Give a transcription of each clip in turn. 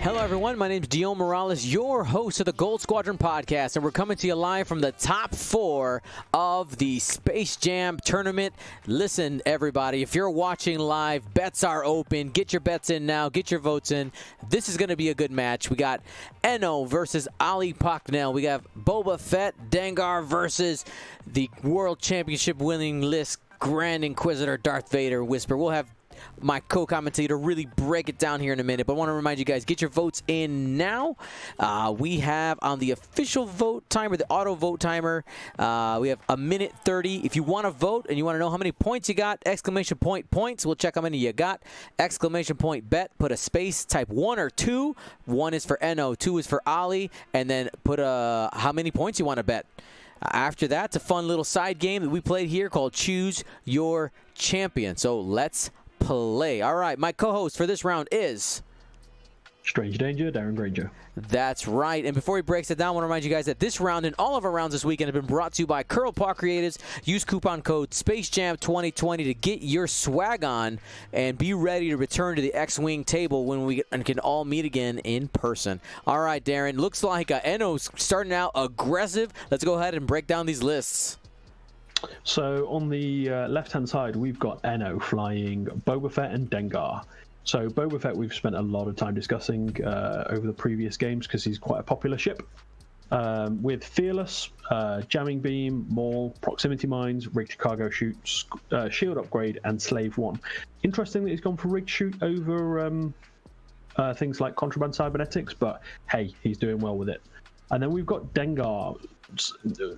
Hello, everyone. My name is Dion Morales, your host of the Gold Squadron podcast, and we're coming to you live from the top 4 of the Space Jam tournament. Listen, everybody, if you're watching live, bets are open. Get your bets in now. Get your votes in. This is going to be a good match. We got Enno versus Ali Pocknell. We got Boba Fett, Dengar versus the World Championship winning list Grand Inquisitor Darth Vader Whisper. We'll have my co-commentator really break it down here in a minute, but I want to remind you guys, get your votes in now. We have on the official vote timer, the auto vote timer, we have a minute 30. If you want to vote and you want to know how many points you got, exclamation point points, we'll check how many you got. Exclamation point bet, put a space, type 1 or 2. 1 is for Enno, 2 is for Ali, and then put how many points you want to bet. After that, it's a fun little side game that we played here called Choose Your Champion. So let's play. All right, my co-host for this round is Strange Danger, Darren Granger. That's right. And before he breaks it down, I want to remind you guys that this round and all of our rounds this weekend have been brought to you by Curl Paw Creatives. Use coupon code SpaceJam2020 to get your swag on and be ready to return to the X-Wing table when we can all meet again in person. All right, Darren. Looks like Enno's starting out aggressive. Let's go ahead and break down these lists. So on the left-hand side, we've got Enno flying Boba Fett and Dengar. So Boba Fett we've spent a lot of time discussing over the previous games because he's quite a popular ship. With Fearless, Jamming Beam, Maul, Proximity Mines, Rigged Cargo Chute, Shield Upgrade, and Slave 1. Interesting that he's gone for Rigged Chute over things like Contraband Cybernetics, but hey, he's doing well with it. And then we've got Dengar.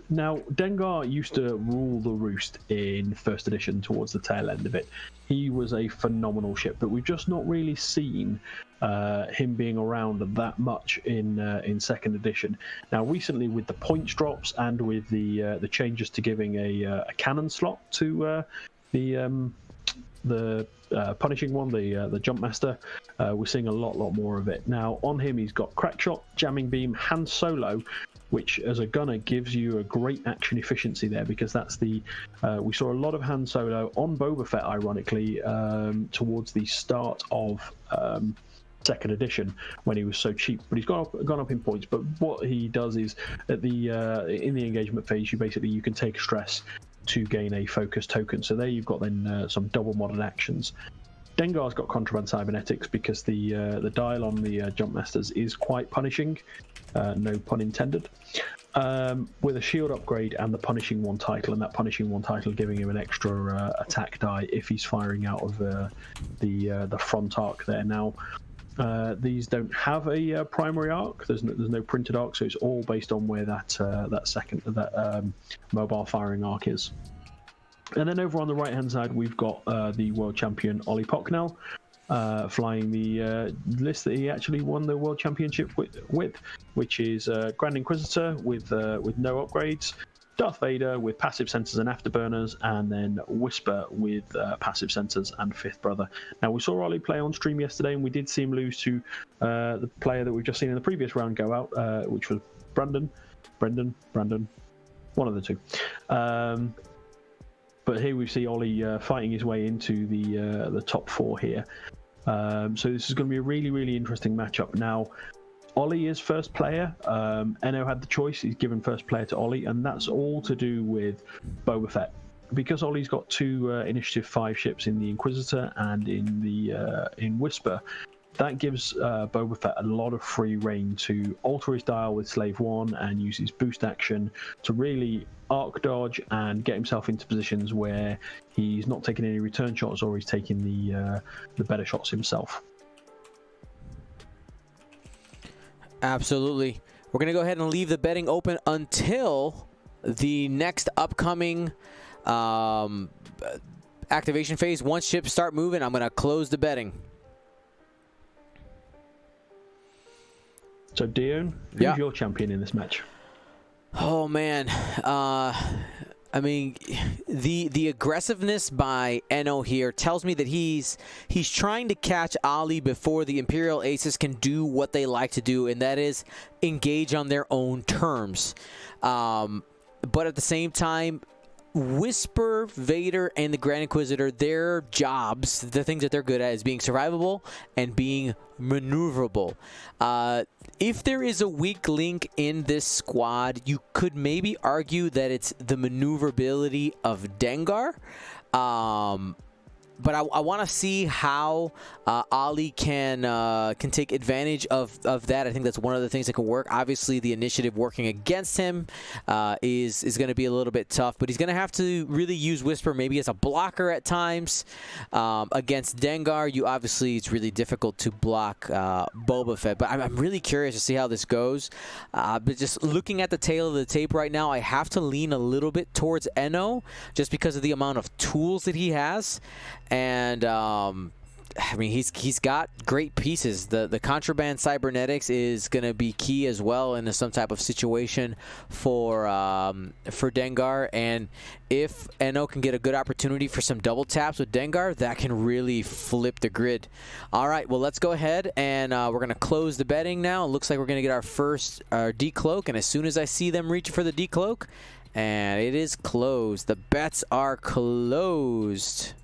Now, Dengar used to rule the roost in first edition towards the tail end of it. He was a phenomenal ship, but we've just not really seen him being around that much in second edition. Now, recently with the points drops and with the changes to giving a cannon slot to the punishing one, the jump master, we're seeing a lot more of it. Now, on him, he's got Crackshot, Jamming Beam, Han Solo, which as a gunner gives you a great action efficiency there, because that's we saw a lot of Han Solo on Boba Fett, ironically, towards the start of second edition when he was so cheap, but he's gone up in points. But what he does is at the in the engagement phase, you can take stress to gain a focus token. So there you've got then some double modded actions. Dengar's got Contraband Cybernetics because the dial on the Jump Masters is quite punishing, no pun intended, with a shield upgrade and the Punishing One title, and that Punishing One title giving him an extra attack die if he's firing out of the front arc there. Now, these don't have a primary arc. There's no printed arc, so it's all based on where that mobile firing arc is. And then over on the right-hand side, we've got the world champion Ollie Pocknell flying the list that he actually won the world championship with, which is Grand Inquisitor with no upgrades, Darth Vader with passive sensors and afterburners, and then Whisper with passive sensors and Fifth Brother. Now, we saw Ollie play on stream yesterday, and we did see him lose to the player that we've just seen in the previous round go out, which was Brendan, one of the two. But here we see Ollie fighting his way into the top 4 here. So this is going to be a really interesting matchup. Now, Ollie is first player. Enno had the choice. He's given first player to Ollie, and that's all to do with Boba Fett. Because Ollie's got 2 Initiative 5 ships in the Inquisitor and in Whisper, that gives Boba Fett a lot of free reign to alter his dial with Slave 1 and use his boost action to really arc dodge and get himself into positions where he's not taking any return shots, or he's taking the better shots himself. Absolutely. We're going to go ahead and leave the betting open until the next upcoming activation phase. Once ships start moving, I'm going to close the betting. So, Dion, who's your champion in this match? Oh, man. I mean, the aggressiveness by Enno here tells me that he's trying to catch Ali before the Imperial Aces can do what they like to do, and that is engage on their own terms. But at the same time, Whisper, Vader, and the Grand Inquisitor, their jobs, the things that they're good at, is being survivable and being maneuverable. If there is a weak link in this squad, you could maybe argue that it's the maneuverability of Dengar. But I want to see how Ali can take advantage of that. I think that's one of the things that can work. Obviously, the initiative working against him is going to be a little bit tough, but he's going to have to really use Whisper maybe as a blocker at times. Against Dengar, it's really difficult to block Boba Fett. But I'm really curious to see how this goes. But just looking at the tail of the tape right now, I have to lean a little bit towards Enno just because of the amount of tools that he has. And I mean, he's got great pieces. The contraband cybernetics is going to be key as well in some type of situation for Dengar. And if Enno can get a good opportunity for some double taps with Dengar, that can really flip the grid. All right, well, let's go ahead and we're going to close the betting now. It looks like we're going to get our first decloak. And as soon as I see them reaching for the decloak, and it is closed. The bets are closed.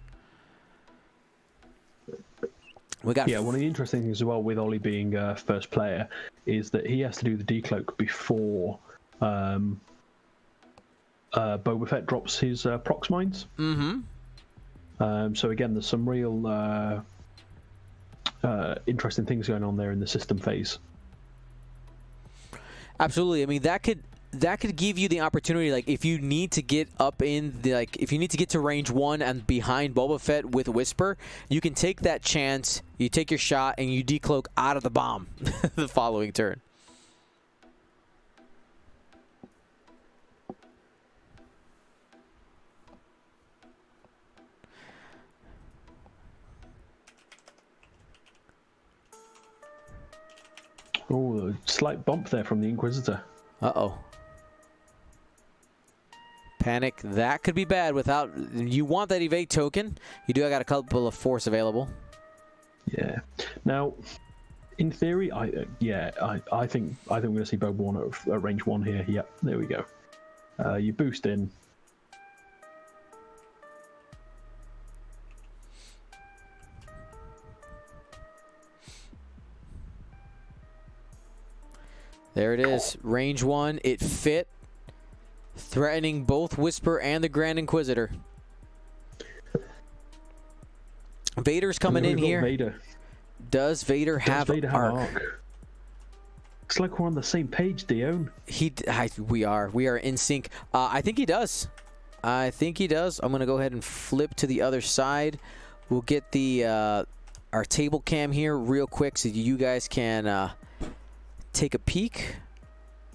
One of the interesting things as well with Ollie being first player is that he has to do the decloak before Boba Fett drops his prox mines. Mm-hmm. So again, there's some real interesting things going on there in the system phase. Absolutely. I mean, that could give you the opportunity, like if you need to get up in the, if you need to get to range 1 and behind Boba Fett with Whisper, you can take that chance, you take your shot, and you decloak out of the bomb the following turn. Oh, a slight bump there from the Inquisitor. Uh-oh. Panic. That could be bad without... You want that evade token. You do got a couple of force available. Yeah. Now, in theory, I think we're going to see Boba 1 at range 1 here. Yep, there we go. You boost in. There it is. Range 1. It fit. Threatening both Whisper and the Grand Inquisitor. Vader's coming in here. Vader. Does Vader have arc? Looks like we're on the same page, Dion. We are in sync. I think he does. I'm going to go ahead and flip to the other side. We'll get the our table cam here real quick so you guys can take a peek.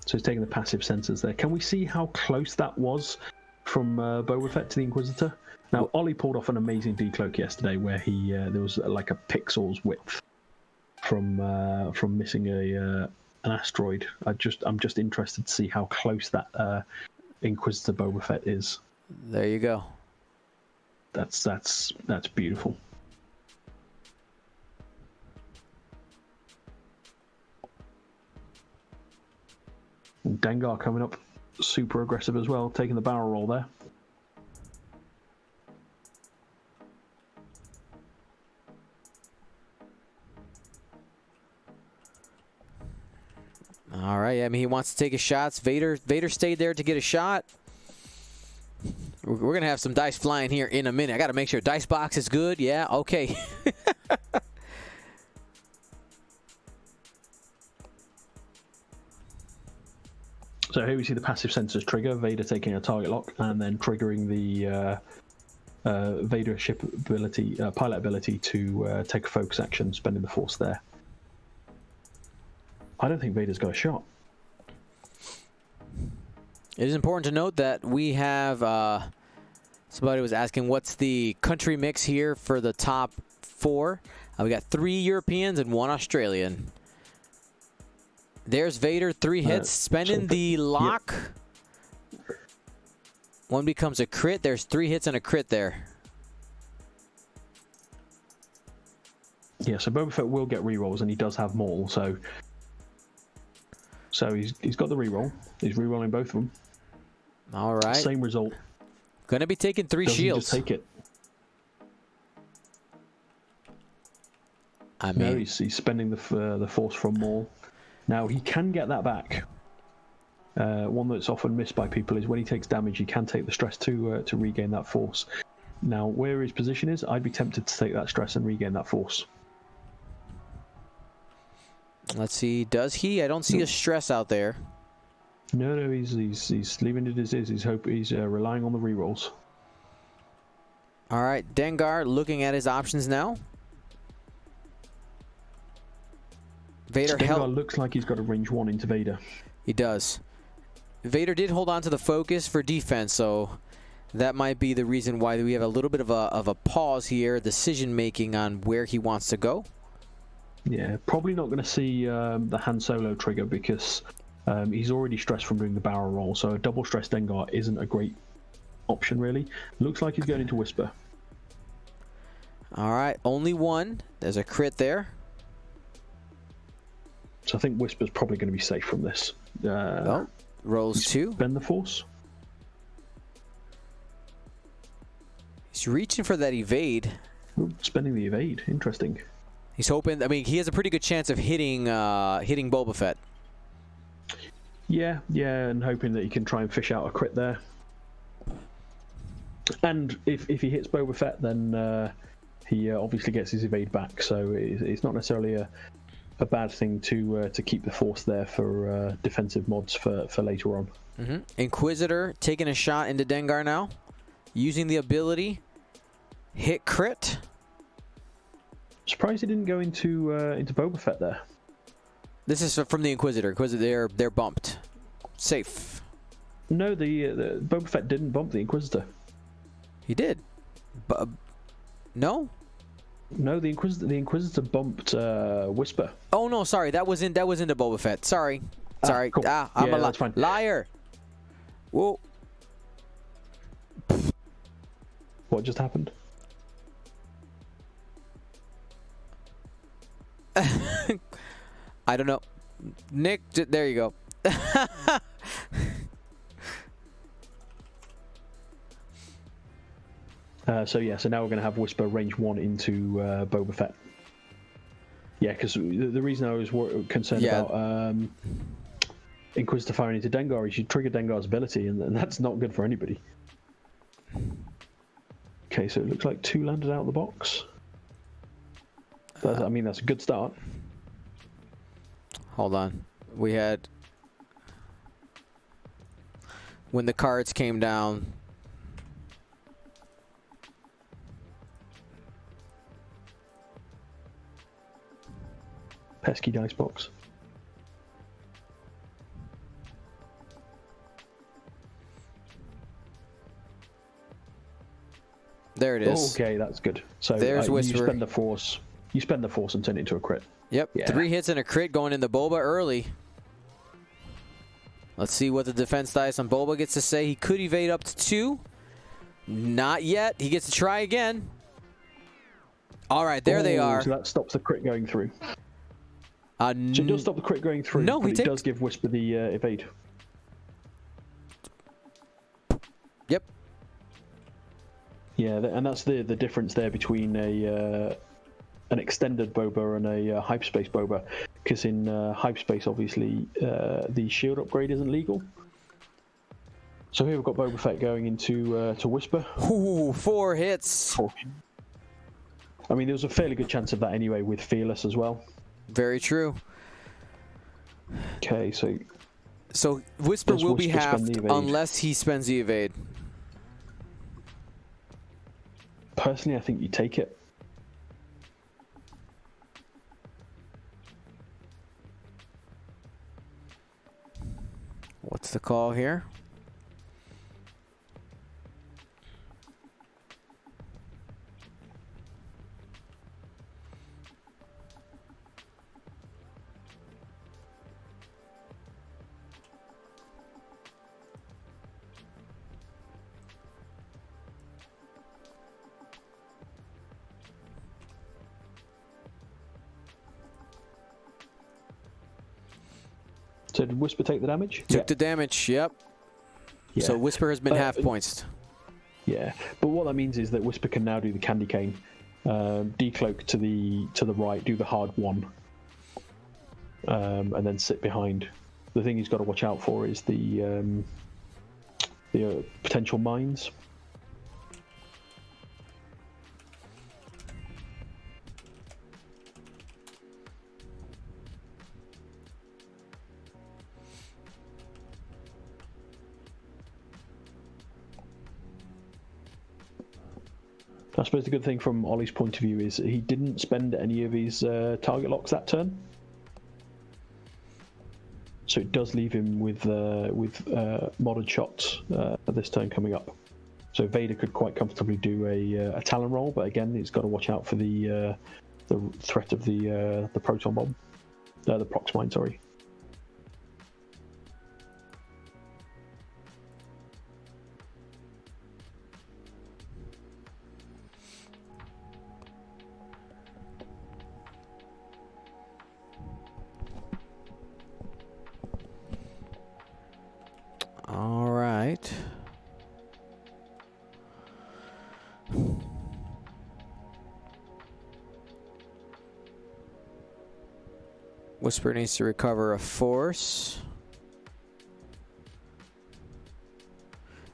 So he's taking the passive sensors there. Can we see how close that was from Boba Fett to the Inquisitor? Now, Ollie pulled off an amazing decloak yesterday where he there was like a pixel's width from missing an asteroid. I'm just interested to see how close that Inquisitor Boba Fett is. There you go. That's beautiful. And Dengar coming up super aggressive as well, taking the barrel roll there. All right, I mean, he wants to take his shots. Vader stayed there to get a shot. We're going to have some dice flying here in a minute. I got to make sure dice box is good. Yeah, okay. So here we see the passive sensors trigger, Vader taking a target lock, and then triggering the Vader ship ability, pilot ability to take a focus action, spending the force there. I don't think Vader's got a shot. It is important to note that we have, somebody was asking what's the country mix here for the top 4. We got 3 Europeans and 1 Australian. There's Vader, 3 hits, spending the lock. Yep. 1 becomes a crit. There's 3 hits and a crit there. Yeah, so Boba Fett will get rerolls, and he does have Maul, so he's got the reroll. He's rerolling both of them. All right. Same result. Gonna be taking 3 Does he shields. just take it? I mean, No, he's spending the force from Maul. Now he can get that back. One that's often missed by people is when he takes damage, he can take the stress to regain that force. Now, where his position is, I'd be tempted to take that stress and regain that force. let's see. Does he? I don't see a stress out there. No, he's leaving it as is. He's relying on the rerolls. All right, Dengar looking at his options now. Vader Dengar looks like he's got a range 1 into Vader. He does. Vader did hold on to the focus for defense, so that might be the reason why we have a little bit of a pause here, decision making on where he wants to go. Yeah, probably not going to see the Han Solo trigger because he's already stressed from doing the barrel roll, so a double stress Dengar isn't a great option, really. Looks like he's going into Whisper. All right, only one. There's a crit there. So I think Whisper's probably going to be safe from this. Oh, rolls 2. Bend the force. He's reaching for that evade. Ooh, spending the evade. Interesting. He's hoping. I mean, he has a pretty good chance of hitting Boba Fett. Yeah, and hoping that he can try and fish out a crit there. And if he hits Boba Fett, then he obviously gets his evade back. So it's not necessarily a bad thing to keep the force there for defensive mods for later on. Inquisitor taking a shot into Dengar now, using the ability hit crit. Surprised he didn't go into Boba Fett there. This is from the Inquisitor. They're bumped. Safe. No, the Boba Fett didn't bump the Inquisitor. He did. No. No, the Inquisitor bumped Whisper. Oh no, sorry. That was into Boba Fett. Sorry. Cool. I'm a that's fine. liar. Whoa. What just happened? I don't know. Nick, there you go. So now we're going to have Whisper range 1 into Boba Fett. Yeah, because the reason I was concerned about Inquisitor firing into Dengar is you trigger Dengar's ability, and that's not good for anybody. Okay, so it looks like 2 landed out of the box. But, I mean, that's a good start. Hold on. We had... When the cards came down... Pesky dice box. There it is. Okay, that's good. So there's you spend the force. You spend the force and turn it into a crit. Yep. Yeah. 3 hits and a crit going into Boba early. Let's see what the defense dice on Boba gets to say. He could evade up to 2. Not yet. He gets to try again. All right, there they are. So that stops the crit going through. So it does stop the crit going through, no, but it does give Whisper the evade. Yep. Yeah, and that's the difference there between an extended Boba and a hyperspace Boba, because in hyperspace, obviously, the shield upgrade isn't legal. So here we've got Boba Fett going into to Whisper. Ooh, 4 hits. 4. I mean, there was a fairly good chance of that anyway with Fearless as well. Very true. Okay, so Whisper will be halved unless he spends the evade. Personally, I think you take it. What's the call here? So did Whisper take the damage? Took the damage, yep. Yeah. So Whisper has been half points. Yeah, but what that means is that Whisper can now do the candy cane, decloak to the right, do the hard one, and then sit behind. The thing he's got to watch out for is the potential mines. I suppose the good thing from Ollie's point of view is he didn't spend any of his target locks that turn, so it does leave him with modded shots this turn coming up. So Vader could quite comfortably do a Talon roll, but again, he's got to watch out for the threat of the proton bomb, the prox mine. Sorry. All right. Whisper needs to recover a force.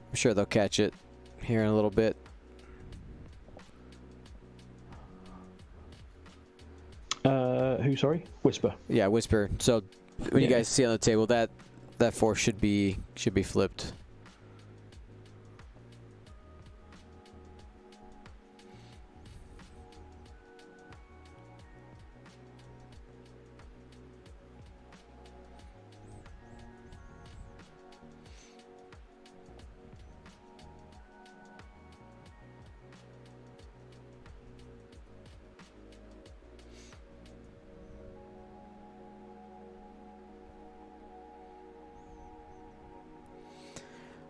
I'm sure they'll catch it here in a little bit. Who? Sorry, Whisper. Yeah, Whisper. So when you guys see on the table, that force should be flipped.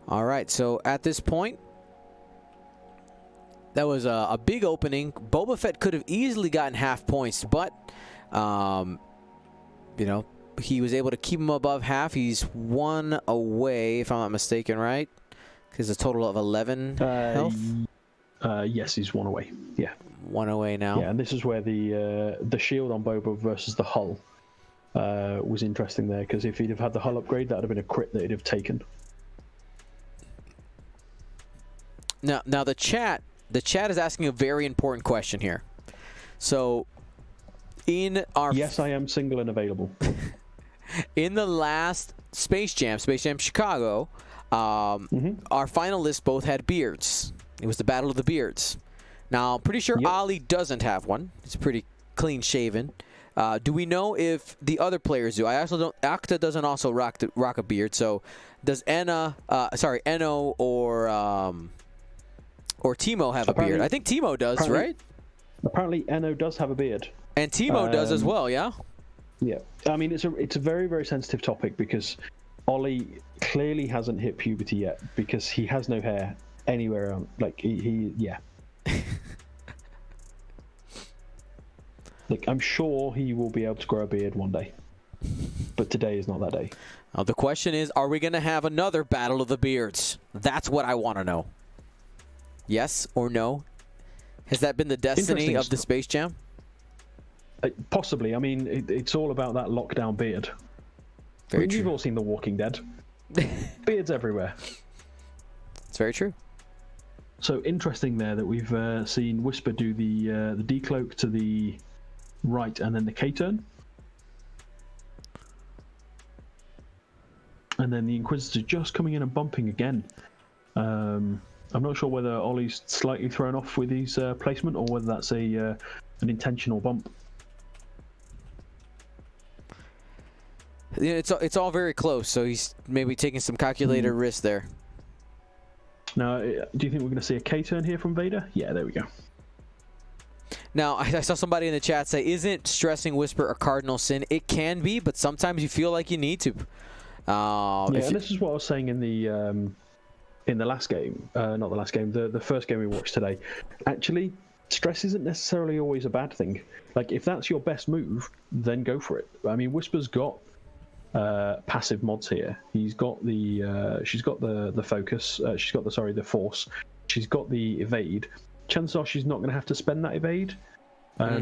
All right, so at this point, that was a big opening. Boba Fett could have easily gotten half points, but, you know, he was able to keep him above half. He's 1 away, if I'm not mistaken, right? Because a total of 11 health? Yes, he's 1 away. Yeah. 1 away now. Yeah, and this is where the shield on Boba versus the hull was interesting there, because if he'd have had the hull upgrade, that would have been a crit that he'd have taken. Now the chat is asking a very important question here. So, in our yes, I am single and available. In the last Space Jam Chicago, our finalists both had beards. It was the Battle of the Beards. Now, I'm pretty sure Ollie doesn't have one. It's pretty clean shaven. Do we know if the other players do? I also don't. Akta doesn't also rock a beard. So, does Enno or Timo have a beard? I think Timo does, right? Apparently, Enno does have a beard, and Timo does as well. Yeah. Yeah, I mean it's a very, very sensitive topic, because Ollie clearly hasn't hit puberty yet, because he has no hair anywhere on. Like yeah. Like, I'm sure he will be able to grow a beard one day, but today is not that day. The question is, are we going to have another Battle of the Beards? That's what I want to know. Yes or no? Has that been the destiny of the Space Jam? Possibly. I mean, it's all about that lockdown beard. Very true. You've all seen The Walking Dead. Beards everywhere. It's very true. So interesting there that we've seen Whisper do the decloak to the right and then the K-turn. And then the Inquisitor just coming in and bumping again. I'm not sure whether Ollie's slightly thrown off with his placement, or whether that's an intentional bump. Yeah, it's all very close, so he's maybe taking some calculated risks there. Now, do you think we're going to see a K-turn here from Vader? Yeah, there we go. Now, I saw somebody in the chat say, isn't stressing Whisper a cardinal sin? It can be, but sometimes you feel like you need to. And this is what I was saying in the last game, not the last game, the first game we watched today. Actually, stress isn't necessarily always a bad thing. Like, if that's your best move, then go for it. I mean, Whisper's got she's got the focus, she's got the force, she's got the evade. Chances are she's not going to have to spend that evade.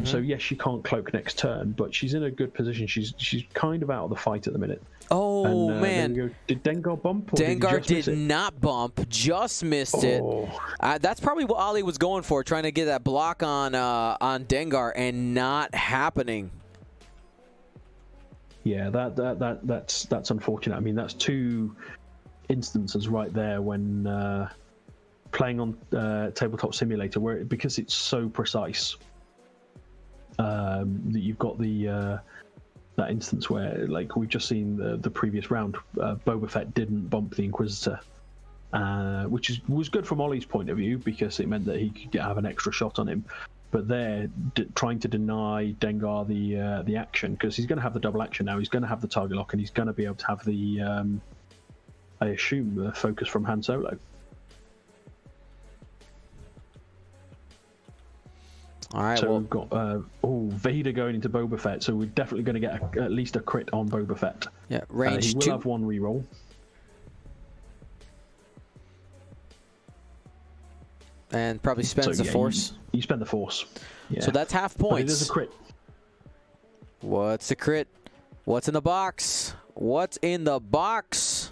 So yes, she can't cloak next turn, but she's in a good position. She's kind of out of the fight at the minute. Oh, man. Did Dengar bump? Or Dengar did not bump, just missed it. That's probably what Ali was going for, trying to get that block on Dengar, and not happening. Yeah, that's unfortunate. I mean, that's 2 instances right there when playing on Tabletop Simulator, where because it's so precise, that you've got the that instance where, like we've just seen the previous round, Boba Fett didn't bump the Inquisitor, which was good from Ollie's point of view because it meant that he could have an extra shot on him. But they're trying to deny Dengar the action, because he's going to have the double action now. He's going to have the target lock, and he's going to be able to have the, I assume, the focus from Han Solo. All right. So we've got Vader going into Boba Fett, so we're definitely going to get at least a crit on Boba Fett. Yeah, range he will 2. have 1 reroll. And probably spends the Force. You spend the Force. Yeah. So that's half points. But it is a crit. What's the crit? What's in the box? What's in the box?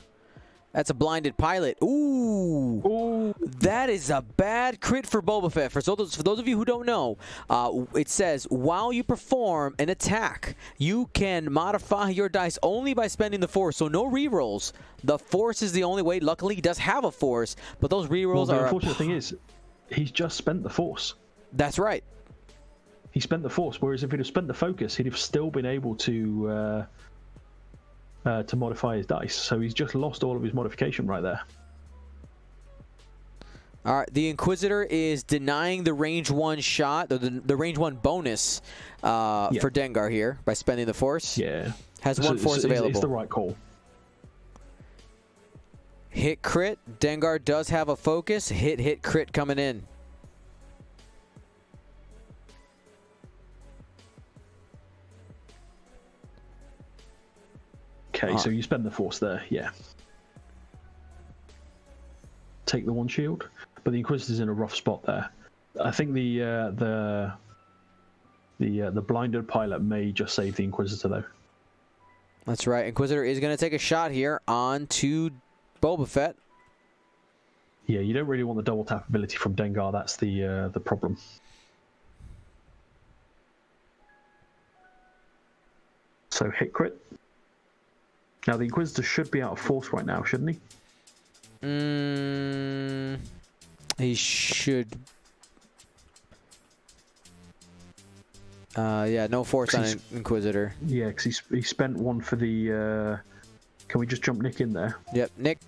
That's a blinded pilot. Ooh. That is a bad crit for Boba Fett. For those of you who don't know, it says, while you perform an attack, you can modify your dice only by spending the Force. So no rerolls. The Force is the only way. Luckily, he does have a Force, but those rerolls are... The unfortunate thing is, he's just spent the Force. That's right. He spent the Force, whereas if he'd have spent the Focus, he'd have still been able to modify his dice. So he's just lost all of his modification right there. All right, the Inquisitor is denying the range 1 shot, the range 1 bonus for Dengar here by spending the Force. Yeah. Has 1 Force available. It's the right call. Hit crit. Dengar does have a focus. Hit crit coming in. Okay, so you spend the Force there, yeah. Take the 1 shield, but the Inquisitor's in a rough spot there. I think the blinded pilot may just save the Inquisitor though. That's right. Inquisitor is going to take a shot here onto Boba Fett. Yeah, you don't really want the double tap ability from Dengar. That's the problem. So hit crit. Now the Inquisitor should be out of Force right now, shouldn't he? He should. Yeah, no Force on Inquisitor. Yeah, because he spent 1 for the. Can we just jump Nick in there? Yep, Nick.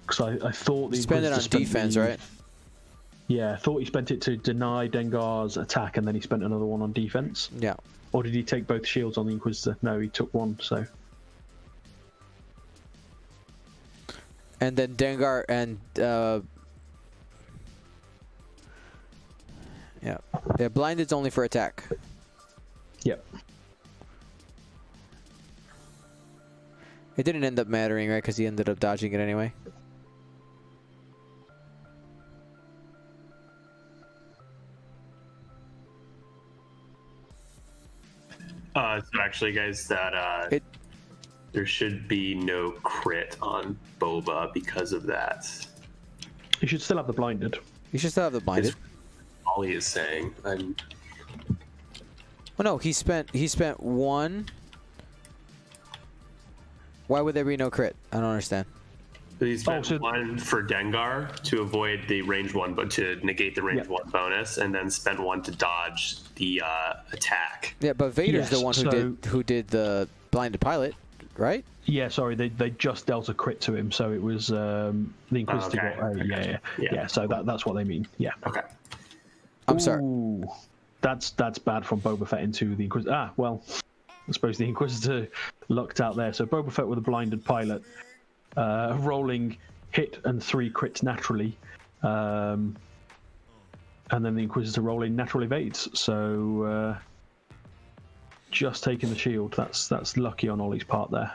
Because I thought the spend it on defense, right? Yeah, I thought he spent it to deny Dengar's attack, and then he spent another 1 on defense. Yeah. Or did he take both shields on the Inquisitor? No, he took 1, so... And then Dengar and... Yeah, blinded's only for attack. Yep. It didn't end up mattering, right? Because he ended up dodging it anyway. So actually, guys, that there should be no crit on Boba because of that. You should still have the blinded. You should still have the blinded. Ollie is saying. Well, no, he spent 1. Why would there be no crit? I don't understand. So he spent 1 for Dengar to avoid the range 1, but to negate the range 1 bonus, and then spent 1 to dodge the attack. Yeah, but Vader's the one who did the blinded pilot, right? Yeah, sorry, they just dealt a crit to him, so it was the Inquisitor. Okay. Yeah. So that's what they mean. Yeah. Okay. I'm sorry. That's bad from Boba Fett into the Inquisitor. Well, I suppose the Inquisitor lucked out there. So Boba Fett with a blinded pilot, rolling hit and 3 crits naturally, and then the Inquisitor rolling natural evades. So just taking the shield. That's lucky on Ollie's part there.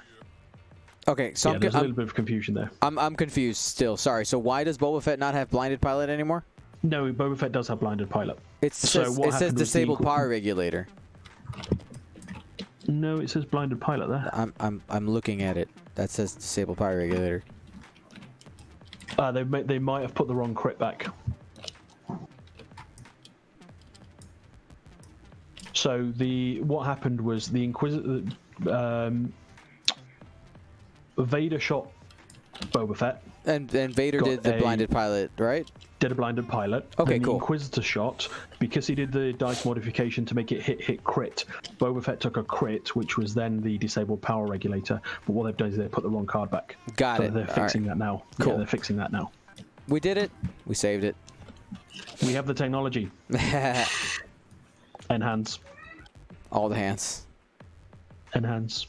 Okay, so there's a little bit of confusion there. I'm confused still. Sorry. So why does Boba Fett not have blinded pilot anymore? No, Boba Fett does have blinded pilot. It says disabled power regulator. No, it says blinded pilot there. I'm looking at it. That says disabled power regulator. They might have put the wrong crit back. So what happened was the Inquisitor, Vader shot Boba Fett, and Vader did the blinded pilot, right? Did a blinded pilot. Okay, then cool. The Inquisitor shot, because he did the dice modification to make it hit crit. Boba Fett took a crit, which was then the disabled power regulator. But what they've done is they put the wrong card back. Got it. They're fixing that now. Cool. Yeah, they're fixing that now. We did it. We saved it. We have the technology. Enhance. All the hands. Enhance.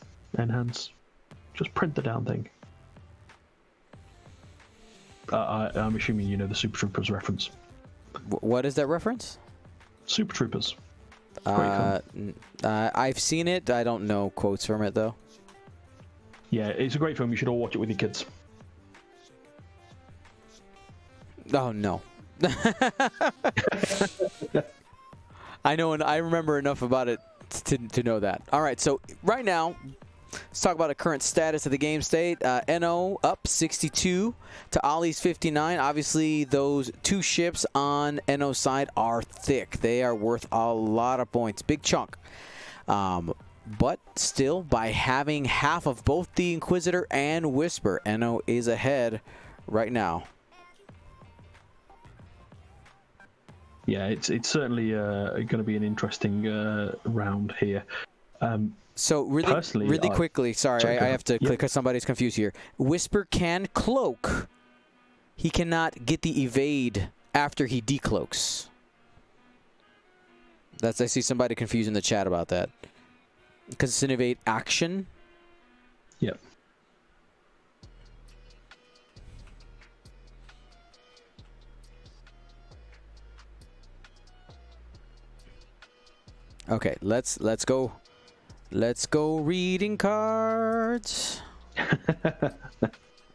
Just print the damn thing. I'm assuming you know the Super Troopers reference. What is that reference? Super Troopers. Great film. I've seen it. I don't know quotes from it though. Yeah, it's a great film. You should all watch it with your kids. Oh no. I know, and I remember enough about it to know that. All right, so right now, let's talk about the current status of the game state. Enno up 62 to Ollie's 59. Obviously, those two ships on Enno's side are thick. They are worth a lot of points. Big chunk. But still, by having half of both the Inquisitor and Whisper, Enno is ahead right now. Yeah, it's certainly going to be an interesting round here. So really quickly, sorry, I have to click because somebody's confused here. Whisper can cloak. He cannot get the evade after he decloaks. I see somebody confused in the chat about that. Because it's an evade action. Yep. Okay, let's go. Let's go reading cards.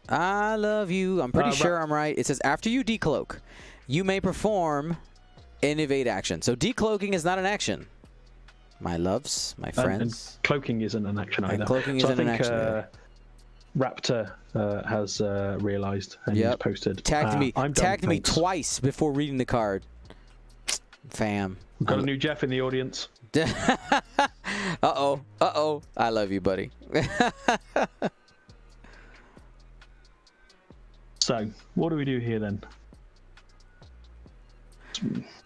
I love you. I'm pretty sure I'm right. It says after you decloak, you may perform an evade action. So decloaking is not an action. My loves, my friends. And cloaking isn't an action either. And cloaking isn't an action either. Raptor has realized and he's posted. Tagged me twice before reading the card. Fam. We've got a new Jeff in the audience. Uh-oh. I love you, buddy. So, what do we do here then?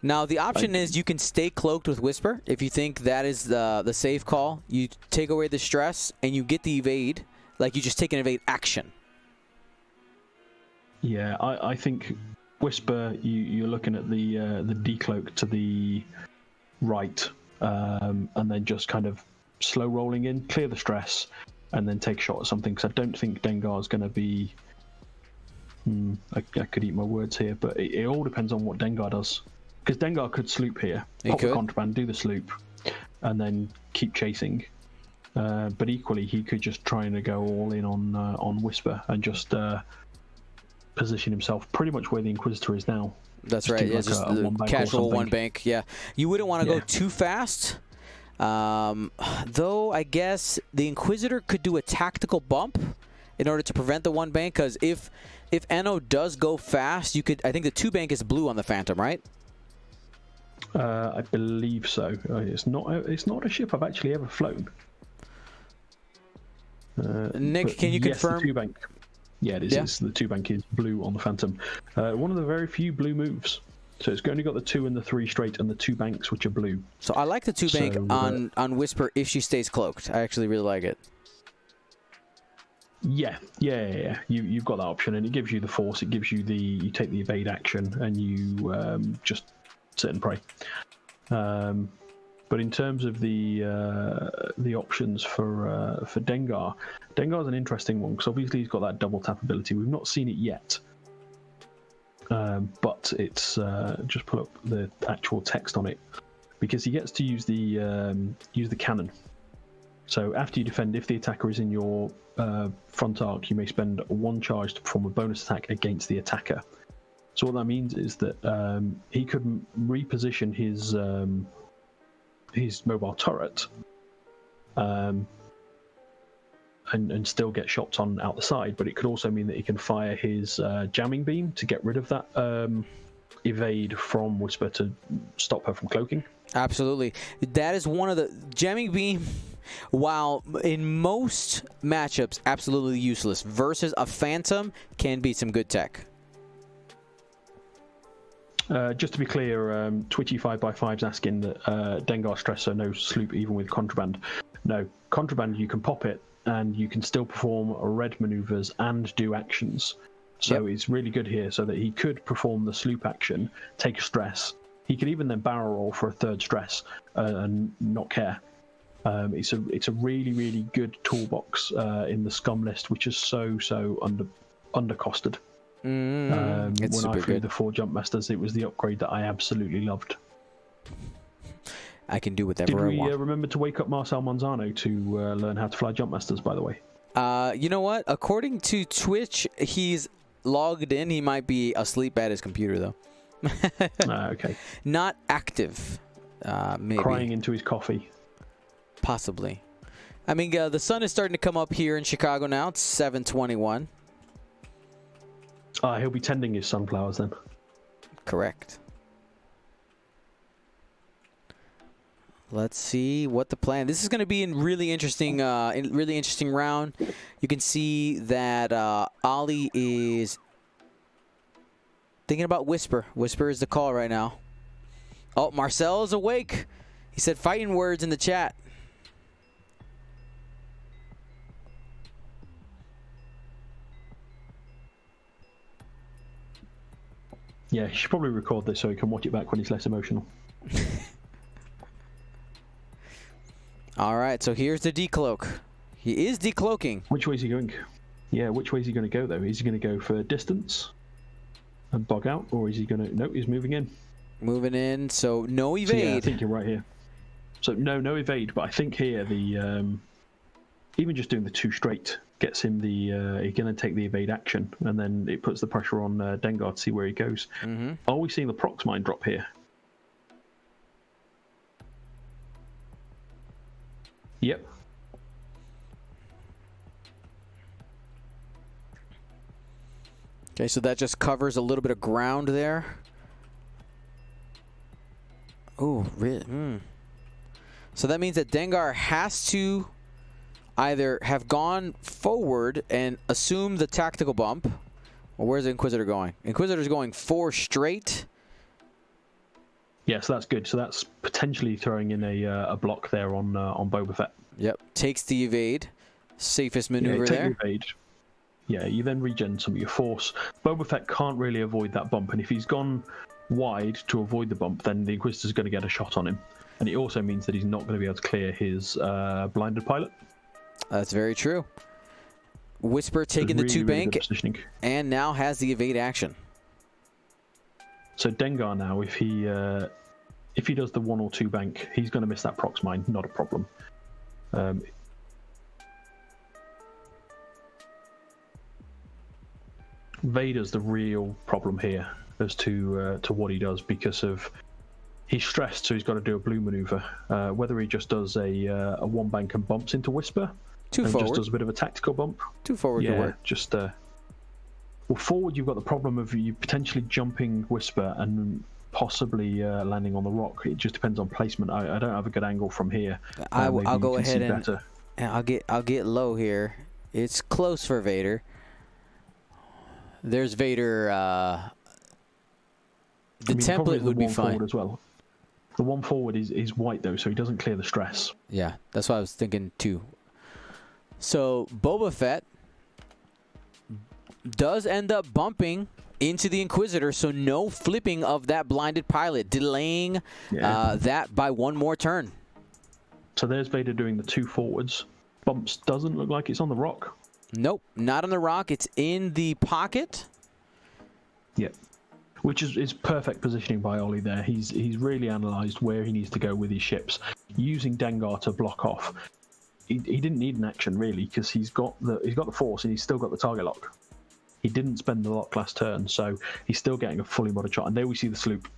Now, the option is you can stay cloaked with Whisper. If you think that is the safe call, you take away the stress and you get the evade. Like, you just take an evade action. Yeah, I think Whisper, you're looking at the decloak to the right, and then just kind of slow rolling in, clear the stress, and then take a shot at something. Because I don't think Dengar's going to be... I could eat my words here, but it all depends on what Dengar does. Because Dengar could sloop here, pop the contraband, do the sloop, and then keep chasing. But equally, he could just try to go all in on Whisper and just position himself pretty much where the Inquisitor is now. That's right. Yeah, just casual one bank. Yeah, you wouldn't want to go too fast. Though I guess the Inquisitor could do a tactical bump in order to prevent the one bank. Because if Enno does go fast, you could. I think the two bank is blue on the Phantom, right? I believe so. It's not a ship I've actually ever flown. Nick, can you confirm? The two bank. Yeah, it is. Yeah. The two bank is blue on the Phantom. One of the very few blue moves. So it's only got the 2 and the 3 straight and the 2 banks, which are blue. So I like the 2 bank on Whisper if she stays cloaked. I actually really like it. Yeah. You've got that option, and it gives you the force. It gives you you take the evade action, and you just sit and pray. But in terms of the options for Dengar, Dengar's an interesting one because obviously he's got that double tap ability. We've not seen it yet, but it's just pull up the actual text on it because he gets to use the cannon. So after you defend, if the attacker is in your front arc, you may spend 1 charge to perform a bonus attack against the attacker. So what that means is that he could reposition his mobile turret and still get shots on out the side, but it could also mean that he can fire his jamming beam to get rid of that evade from Whisper to stop her from cloaking. Absolutely. That is one of the jamming beam. While in most matchups absolutely useless, versus a Phantom can be some good tech. Just to be clear, Twitchy 5x5's asking that Dengar stress, so no sloop even with contraband. No, contraband you can pop it and you can still perform red maneuvers and do actions. So it's really good here, so that he could perform the sloop action, take a stress. He could even then barrel roll for a 3rd stress and not care. It's a really, really good toolbox in the scum list, which is so undercosted. When I flew the 4 jump masters, it was the upgrade that I absolutely loved. I can do whatever I want. Did we remember to wake up Marcel Monzano to learn how to fly jump masters, by the way? You know what? According to Twitch, he's logged in. He might be asleep at his computer, though. Okay. Not active, maybe. Crying into his coffee. Possibly. I mean, the sun is starting to come up here in Chicago now. It's 7:21. He'll be tending his sunflowers then. Correct. Let's see what the plan. This is going to be a really interesting round. You can see that Ollie is thinking about Whisper. Whisper is the call right now. Oh, Marcel is awake. He said fighting words in the chat. Yeah, he should probably record this so he can watch it back when he's less emotional. All right, so here's the decloak. He is decloaking. Which way is he going? Yeah, which way is he going to go, though? Is he going to go for distance and bog out, or is he going to... No, he's moving in. Moving in, so no evade. So, yeah, I think you're right here. So, no evade, but I think here the... even just doing the 2 straight gets him the... he's going to take the evade action, and then it puts the pressure on Dengar to see where he goes. Are we seeing the prox mine drop here? Yep. Okay, so that just covers a little bit of ground there. Oh, really? So that means that Dengar has to either have gone forward and assume the tactical bump, or where's the Inquisitor going? Inquisitor's going 4 straight. Yeah, so that's good. So that's potentially throwing in a block there on Boba Fett. Yep, takes the evade. Safest maneuver there. The evade. Yeah, you then regen some of your force. Boba Fett can't really avoid that bump, and if he's gone wide to avoid the bump, then the Inquisitor's going to get a shot on him. And it also means that he's not going to be able to clear his blinded pilot. That's very true. Whisper taking the 2 bank and now has the evade action. So Dengar now, if he does the 1 or 2 bank, he's going to miss that prox mine. Not a problem. Vader's the real problem here as to what he does, because of he's stressed, so he's got to do a blue maneuver. Whether he just does a 1 bank and bumps into Whisper, 2 and forward, just does a bit of a tactical bump. 2 forward. Yeah, just well, forward you've got the problem of you potentially jumping Whisper and possibly landing on the rock. It just depends on placement. I don't have a good angle from here. I'll go ahead and I'll get low here. It's close for Vader. There's Vader. The template would be fine as well. The 1 forward is white though, so he doesn't clear the stress. Yeah, that's what I was thinking too. So Boba Fett does end up bumping into the Inquisitor, so no flipping of that blinded pilot, delaying that by 1 more turn. So there's Vader doing the 2 forwards. Bumps doesn't look like it's on the rock. Nope, not on the rock. It's in the pocket. Yep. Which is perfect positioning by Ollie there. He's really analysed where he needs to go with his ships, using Dengar to block off. he didn't need an action really because he's got the force and he's still got the target lock. He didn't spend the lock last turn, so he's still getting a fully modded shot. And there we see the sloop.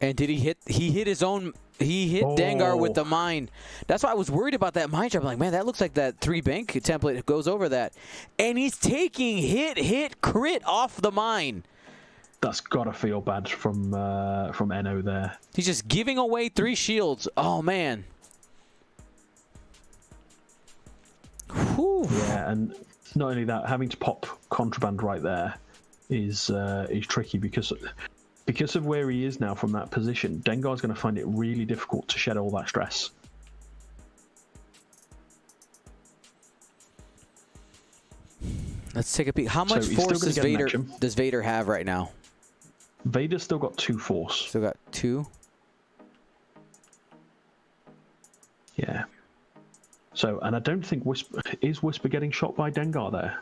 And did he hit? He hit his own. He hit Dengar with the mine. That's why I was worried about that mine trap. I'm like, man, that looks like that 3 bank template goes over that. And he's taking hit, crit off the mine. That's gotta feel bad from Enno there. He's just giving away 3 shields. Oh man. Whew. Yeah, and not only that, having to pop contraband right there is tricky because of where he is now from that position. Dengar's going to find it really difficult to shed all that stress. Let's take a peek. How much force does Vader have right now? Vader's still got 2 force. Still got 2? Yeah. So, and I don't think Whisper getting shot by Dengar there.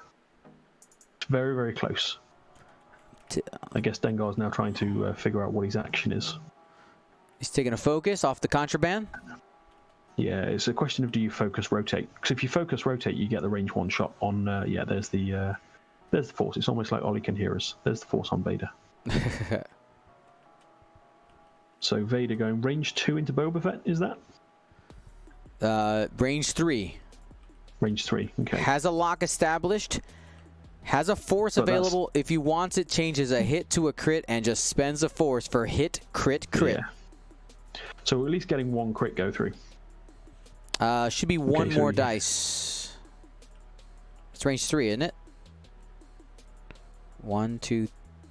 It's very, very close. I guess Dengar's now trying to figure out what his action is. He's taking a focus off the contraband. Yeah, it's a question of do you focus rotate? Because if you focus rotate, you get the range 1 shot on. Yeah, there's the force. It's almost like Ollie can hear us. There's the force on Vader. So Vader going range 2 into Boba Fett. Is that? Range 3. Range 3. Okay. Has a lock established. Has a force available. If he wants it, changes a hit to a crit and just spends a force for hit, crit. Yeah. So at least getting 1 crit go through. Should be one more dice. It's range 3, isn't it? 1, 2.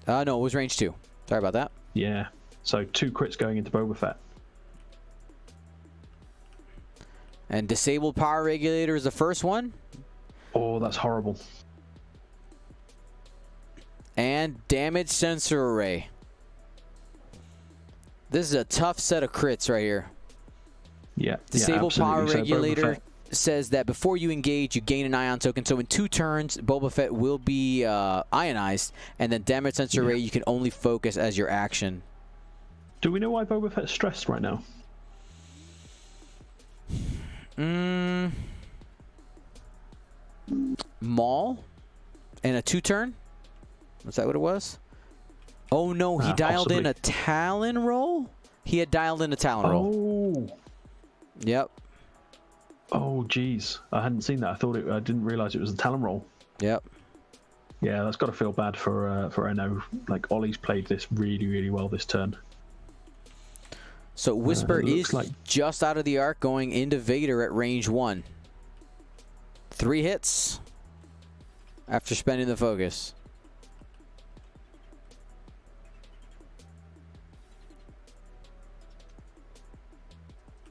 No, it was range 2. Sorry about that. Yeah. So 2 crits going into Boba Fett. And disabled power regulator is the first one. Oh, that's horrible. And damage sensor array. This is a tough set of crits right here. Yeah. Disabled power regulator so says that before you engage, you gain an ion token. So in 2 turns, Boba Fett will be ionized, and then damage sensor array you can only focus as your action. Do we know why Boba Fett's stressed right now? Maul and a 2-turn. Was that what it was? Oh no, he dialed in a Talon roll? He had dialed in a Talon roll. Oh. Yep. Oh, geez. I hadn't seen that. I didn't realize it was a Talon roll. Yep. Yeah, that's got to feel bad for Enno. Like, Ollie's played this really, really well this turn. So Whisper is just out of the arc going into Vader at range 1. 3 hits after spending the focus.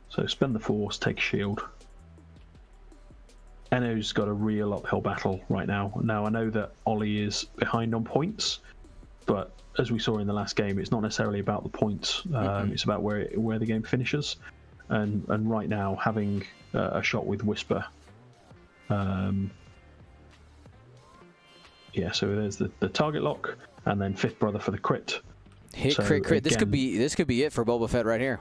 So spend the force, take shield. Enno's got a real uphill battle right now. Now I know that Ollie is behind on points, but as we saw in the last game, it's not necessarily about the points. It's about where the game finishes. And right now, having a shot with Whisper. Yeah, so there's the target lock, and then Fifth Brother for the crit. Hit, so crit. Again, this could be it for Boba Fett right here.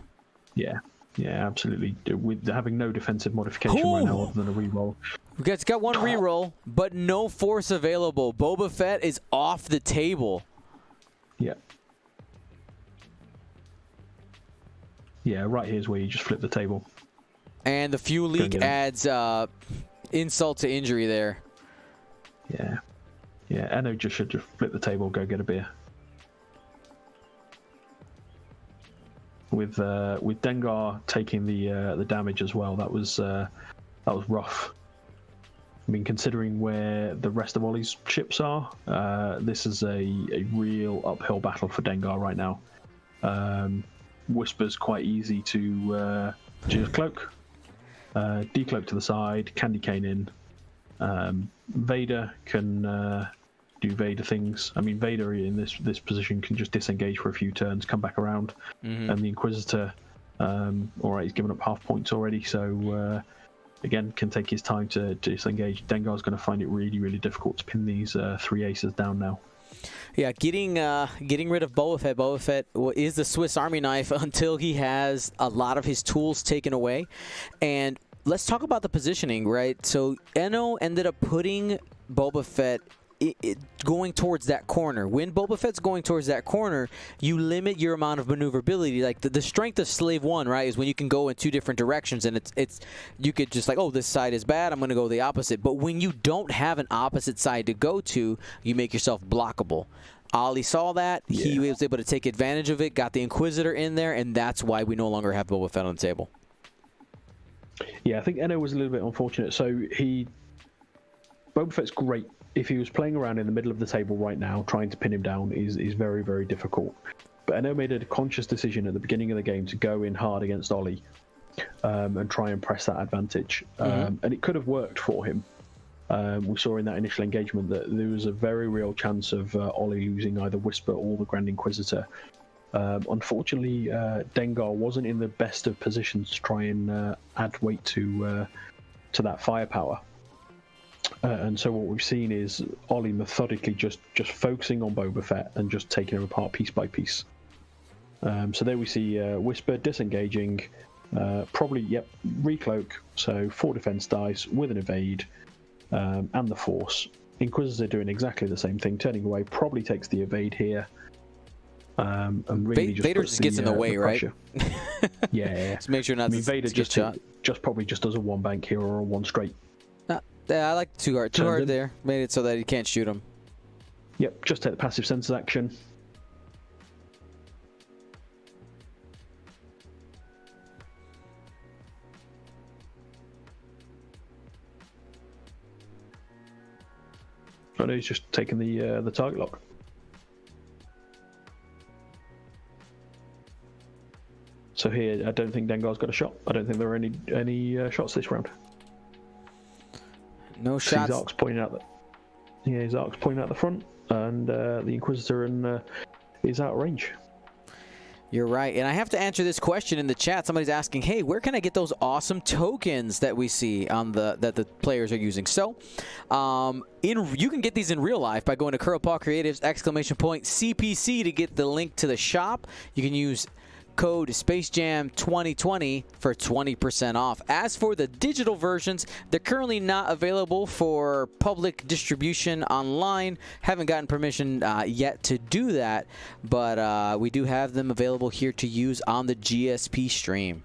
Yeah. Yeah, absolutely. With having no defensive modification right now other than a reroll. It's got 1 reroll, but no force available. Boba Fett is off the table. Yeah. Yeah, right here's where you just flip the table. And the fuel leak adds insult to injury there. Yeah. Yeah, Enno should just flip the table, go get a beer. With Dengar taking the damage as well, that was rough. I mean, considering where the rest of Ollie's ships are, this is a real uphill battle for Dengar right now. Whisper's quite easy to just cloak, decloak to the side, candy cane in. Vader can do Vader things. I mean, Vader in this position can just disengage for a few turns, come back around, and the Inquisitor, alright, he's given up half points already, so again, can take his time to disengage. Dengar's going to find it really, really difficult to pin these 3 aces down now. Yeah, getting rid of Boba Fett. Boba Fett is the Swiss Army knife until he has a lot of his tools taken away. And let's talk about the positioning, right? So Enno ended up putting Boba Fett going towards that corner. When Boba Fett's going towards that corner, you limit your amount of maneuverability. Like the strength of Slave 1, right, is when you can go in two different directions, and it's you could just like, oh, this side is bad, I'm going to go the opposite. But when you don't have an opposite side to go to, you make yourself blockable. Ollie saw that. Yeah. He was able to take advantage of it, got the Inquisitor in there, and that's why we no longer have Boba Fett on the table. Yeah, I think Enno was a little bit unfortunate. So Boba Fett's great. If he was playing around in the middle of the table right now, trying to pin him down is very, very difficult. But Enno made a conscious decision at the beginning of the game to go in hard against Ollie and try and press that advantage. And it could have worked for him. We saw in that initial engagement that there was a very real chance of Ollie losing either Whisper or the Grand Inquisitor. Unfortunately, Dengar wasn't in the best of positions to try and add weight to that firepower. And so what we've seen is Ollie methodically just focusing on Boba Fett and just taking him apart piece by piece. So there we see Whisper disengaging, probably, recloak, so 4 defense dice with an evade and the force. Inquisitor doing exactly the same thing, turning away, probably takes the evade here. And really Vader just gets in the way, right? Yeah. Just make sure not to Vader get shot. Probably just does a 1 bank here or a 1 straight. Yeah, I like too hard there. Made it so that he can't shoot him. Yep, just take the passive senses action. Oh no, he's just taking the target lock. So here, I don't think Dengar's got a shot. I don't think there are any shots this round. No shots. His arc's pointing out his arc's pointing out the front, and the Inquisitor is out of range. You're right, and I have to answer this question in the chat. Somebody's asking, "Hey, where can I get those awesome tokens that we see on that the players are using?" So, you can get these in real life by going to Curlpaw Creatives !CPC to get the link to the shop. You can use code SpaceJam2020 for 20% off. As for the digital versions, they're currently not available for public distribution online. Haven't gotten permission yet to do that, but we do have them available here to use on the GSP stream.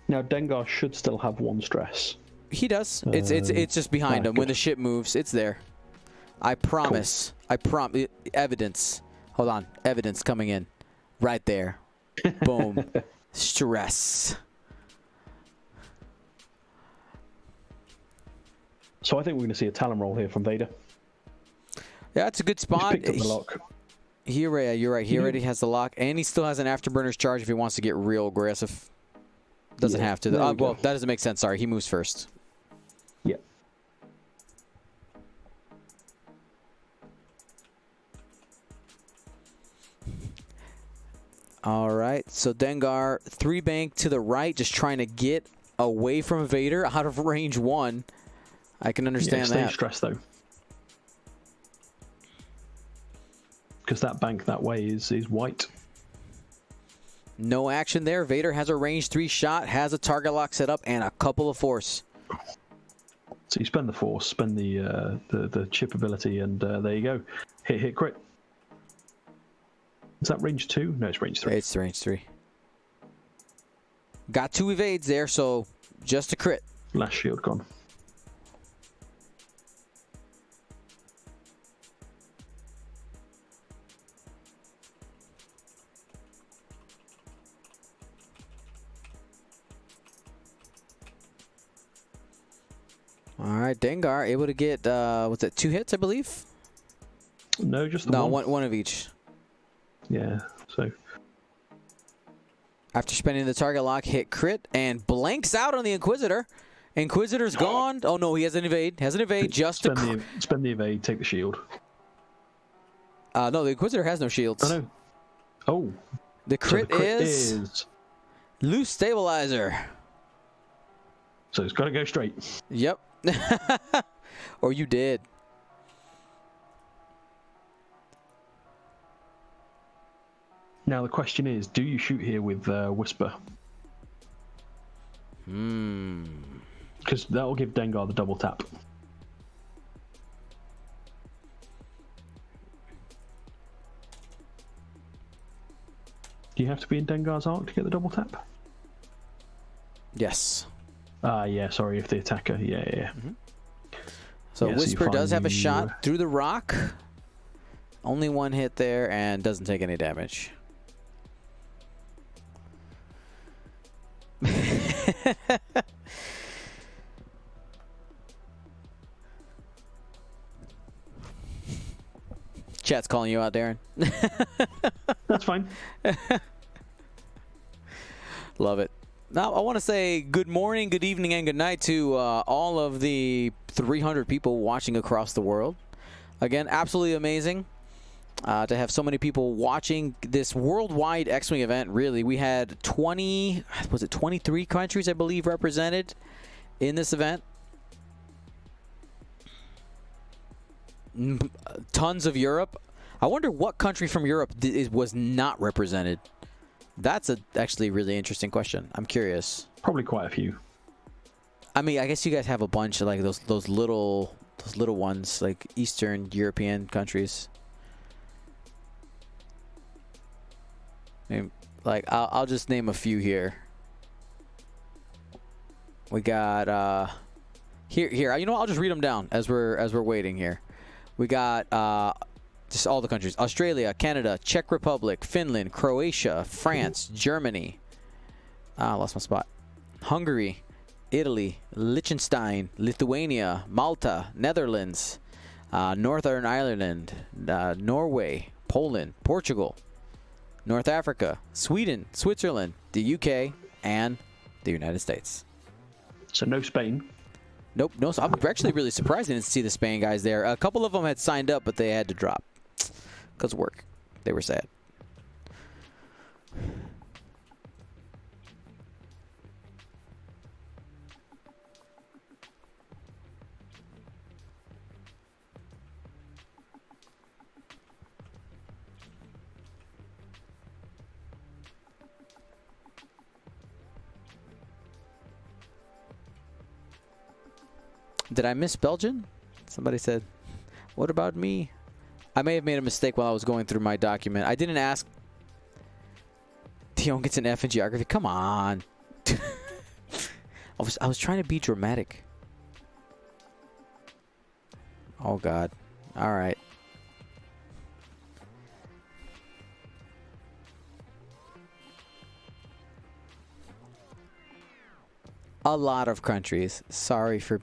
Now Dengar should still have 1 stress. He does. It's just behind him. Good. When the ship moves, it's there. I promise. Cool. I promise. Evidence. Hold on. Evidence coming in. Right there. Boom. Stress. So I think we're going to see a Talon roll here from Vader. Yeah, that's a good spot. He's picked up the lock. You're right. He already has the lock, and he still has an Afterburner's charge if he wants to get real aggressive. Doesn't have to. Well, that doesn't make sense. Sorry, he moves first. Yeah. All right, so Dengar 3 bank to the right, just trying to get away from Vader out of range 1. I can understand that. Stay stressed though, because that bank that way is white. No action there. Vader has a range 3 shot, has a target lock set up, and a couple of force. So you spend the force, spend the chip ability, and there you go. Hit crit. Is that range 2? No, it's range 3. It's range 3. Got 2 evades there, so just a crit. Last shield gone. All right, Dengar able to get, what's it, 2 hits, I believe? No, just the one. One of each. Yeah, so. After spending the target lock, hit crit, and blanks out on the Inquisitor. Inquisitor's gone. Oh, no, he has an evade. Just spend the evade, take the shield. No, the Inquisitor has no shields. Oh, no. Oh. The crit, is loose stabilizer. So it's got to go straight. Yep. Or you did. Now the question is, do you shoot here with Whisper? Because that'll give Dengar the double tap. Do you have to be in Dengar's arc to get the double tap? Yes. Yeah, sorry, if the attacker, yeah. So Yeah, Whisper so does have a shot through the rock. Only one hit there and doesn't take any damage. Chat's calling you out, Darren. That's fine. Love it. Now, I want to say good morning, good evening, and good night to all of the 300 people watching across the world. Again, absolutely amazing to have so many people watching this worldwide X-Wing event. Really, we had 23 countries, I believe, represented in this event. Tons of Europe. I wonder what country from Europe was not represented. That's actually a really interesting question. I'm curious. Probably quite a few. I mean, I guess you guys have a bunch of like those little ones, like Eastern European countries. I mean, like I'll just name a few here. We got here. You know what? I'll just read them down as we're waiting here. We got just all the countries: Australia, Canada, Czech Republic, Finland, Croatia, France, Germany. I lost my spot. Hungary, Italy, Liechtenstein, Lithuania, Malta, Netherlands, Northern Ireland, Norway, Poland, Portugal, North Africa, Sweden, Switzerland, the UK, and the United States. So no Spain. Nope. No. So I'm actually really surprised I didn't see the Spain guys there. A couple of them had signed up, but they had to drop because of work. They were sad. Did I miss Belgian? Somebody said, what about me? I may have made a mistake while I was going through my document. I didn't ask. Dion gets an F in geography. Come on. I was trying to be dramatic. Oh, God. All right. A lot of countries. Sorry for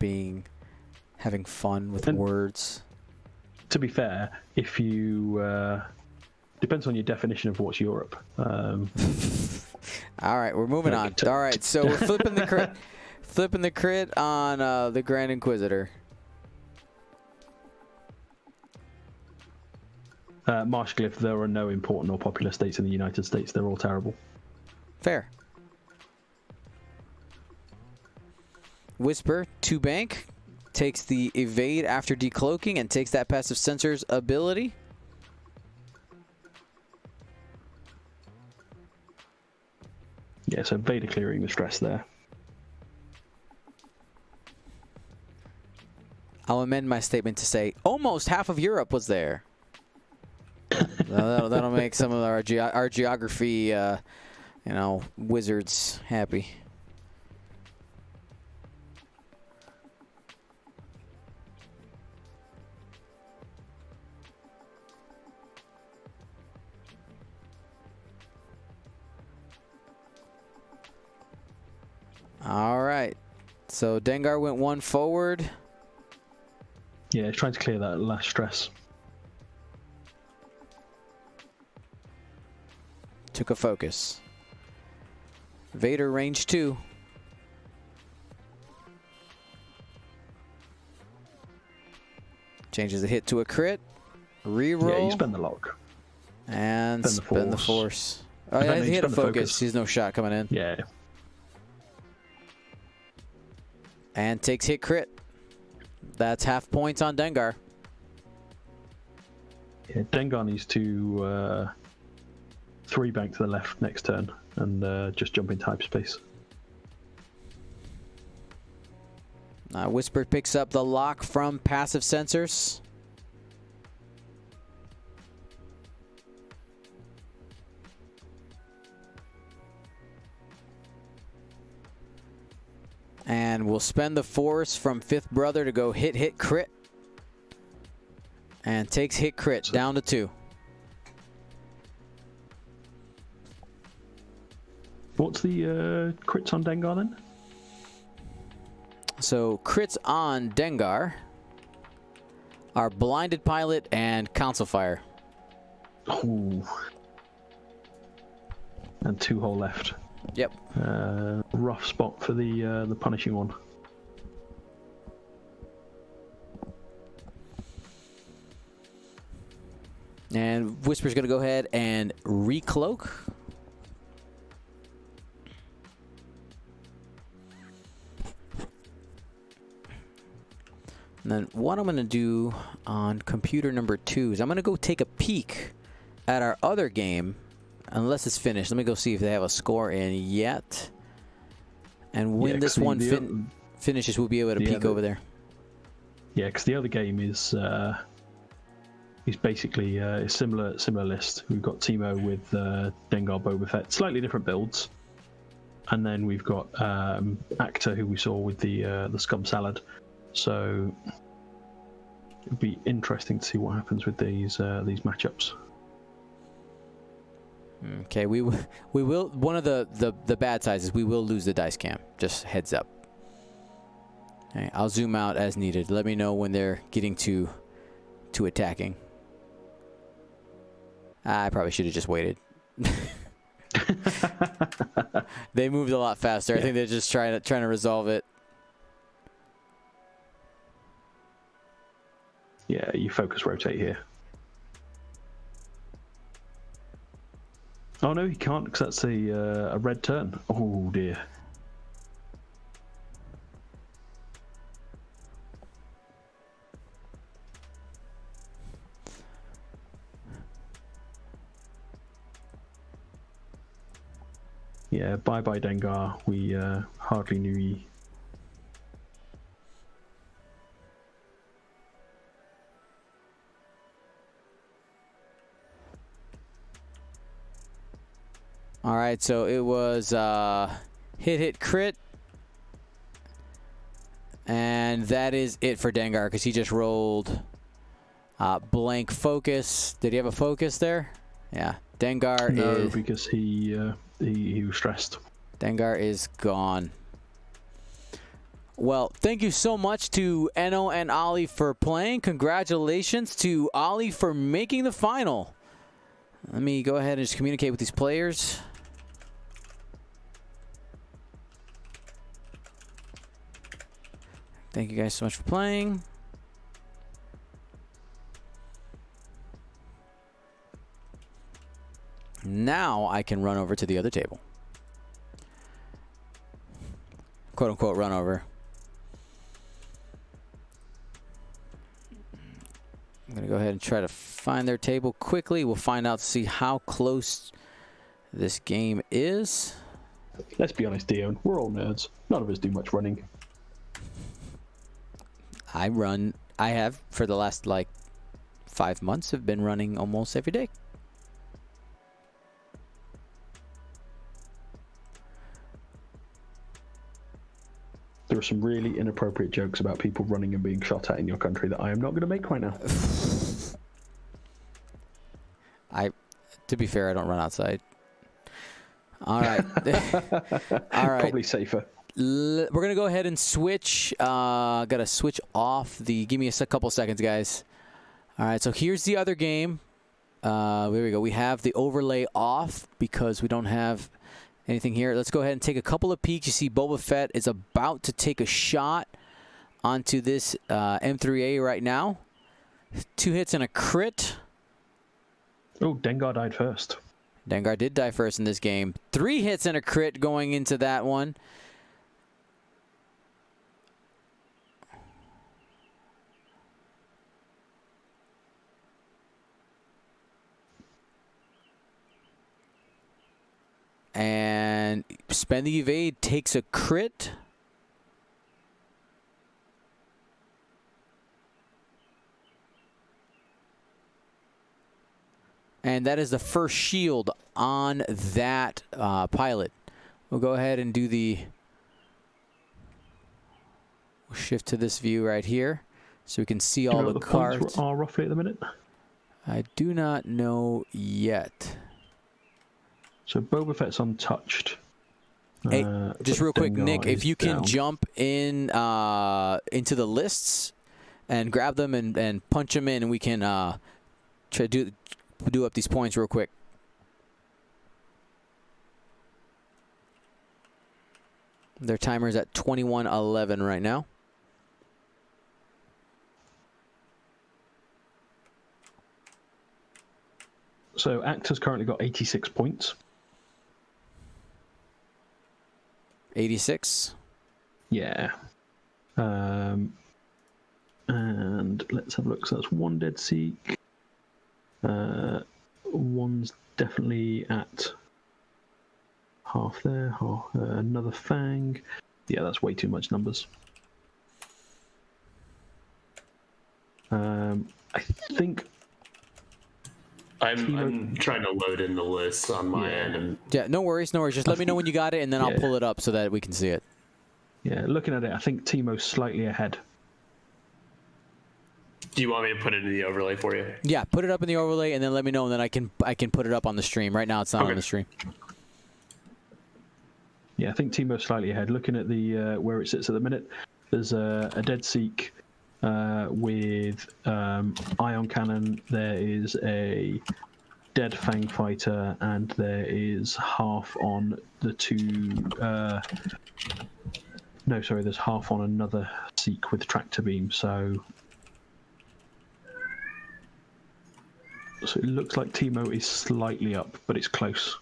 having fun with words. To be fair, if you depends on your definition of what's Europe. All right, we're moving on. All right, so we're flipping the crit, flipping the crit on the Grand Inquisitor. Marshcliff, there are no important or popular states in the United States. They're all terrible. Fair. Whisper to bank, takes the evade after decloaking and takes that passive sensor's ability. Yeah, so Vader clearing the stress there. I'll amend my statement to say almost half of Europe was there. That'll make some of our geography, wizards happy. All right. So Dengar went one forward. Yeah, he's trying to clear that last stress. Took a focus. Vader range 2. Changes the hit to a crit. Reroll. Yeah, you spend the lock. And spend the force. Oh, yeah, he hit a focus. He's no shot coming in. Yeah. And takes hit crit. That's half points on Dengar. Yeah, Dengar needs to 3 bank to the left next turn and just jump into hyperspace. Whisper picks up the lock from passive sensors. And we'll spend the force from Fifth Brother to go hit, crit. And takes hit, crit down to 2. What's the crits on Dengar then? So crits on Dengar are Blinded Pilot and Council Fire. Ooh. And 2 hole left. Yep. Rough spot for the punishing one. And Whisper's going to go ahead and recloak. And then what I'm going to do on computer number 2 is I'm going to go take a peek at our other game, unless it's finished. Let me go see if they have a score in yet. And when this one finishes, we'll be able to peek over there. Yeah, because the other game is basically a similar list. We've got Teemo with Dengar, Boba Fett, slightly different builds. And then we've got Actor, who we saw with the Scum Salad. So it'll be interesting to see what happens with these matchups. Okay, we will. One of the bad sides is we will lose the dice cam. Just heads up. Okay, I'll zoom out as needed. Let me know when they're getting to attacking. I probably should have just waited. They moved a lot faster. Yeah. I think they're just trying to resolve it. Yeah, you focus rotate here. Oh no, he can't because that's a red turn. Oh dear. Yeah, bye Dengar. We hardly knew ye. All right, so it was hit, crit. And that is it for Dengar because he just rolled blank focus. Did he have a focus there? Yeah. Dengar No, because he was stressed. Dengar is gone. Well, thank you so much to Enno and Ollie for playing. Congratulations to Ollie for making the final. Let me go ahead and just communicate with these players. Thank you guys so much for playing. Now I can run over to the other table. Quote unquote run over. I'm going to go ahead and try to find their table quickly. We'll find out to see how close this game is. Let's be honest, Dion. We're all nerds. None of us do much running. I have for the last 5 months have been running almost every day. There are some really inappropriate jokes about people running and being shot at in your country that I am not going to make right now. To be fair, I don't run outside. All right. All right. Probably safer. We're going to go ahead and switch. Got to switch off the... Give me a couple seconds, guys. All right, so here's the other game. There we go. We have the overlay off because we don't have anything here. Let's go ahead and take a couple of peeks. You see Boba Fett is about to take a shot onto this M3A right now. 2 hits and a crit. Oh, Dengar died first. Dengar did die first in this game. 3 hits and a crit going into that one. spend the evade, takes a crit. And that is the first shield on that pilot. We'll go ahead and do the... We'll shift to this view right here so we can see all the cards. Points are roughly at the minute? I do not know yet. So Boba Fett's untouched. Hey, just real quick, Nick, if you can down. jump in into the lists and grab them and punch them in, and we can try to do up these points real quick. Their timer is at 21:11 right now. So Actor's currently got 86 points. 86. Yeah. And let's have a look. So that's one Dead Seek. One's definitely at half there. Another Fang. Yeah, that's way too much numbers. I think... I'm trying to load in the list on my end. And Yeah, no worries, no worries. Just let me know when you got it, and then I'll pull it up so that we can see it. Yeah, looking at it, I think Teemo's slightly ahead. do you want me to put it in the overlay for you? Yeah, put it up in the overlay, and then let me know, and then I can put it up on the stream. Right now, it's not on the stream. Yeah, I think Teemo's slightly ahead. Looking at the where it sits at the minute, there's a Dead Seek with Ion Cannon. There is a Dead Fang Fighter, and there is half on the two... no, sorry, there's half on another Seek with Tractor Beam, so it looks like Teemo is slightly up, but it's close.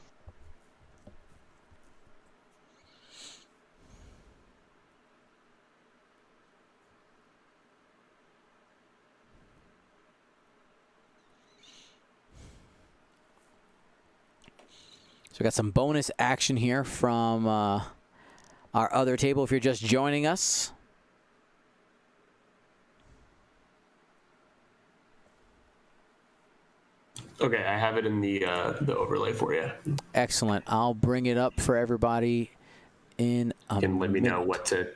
So we got some bonus action here from our other table if you're just joining us. Okay, I have it in the overlay for you. Excellent. I'll bring it up for everybody in a You can let me know minute. what to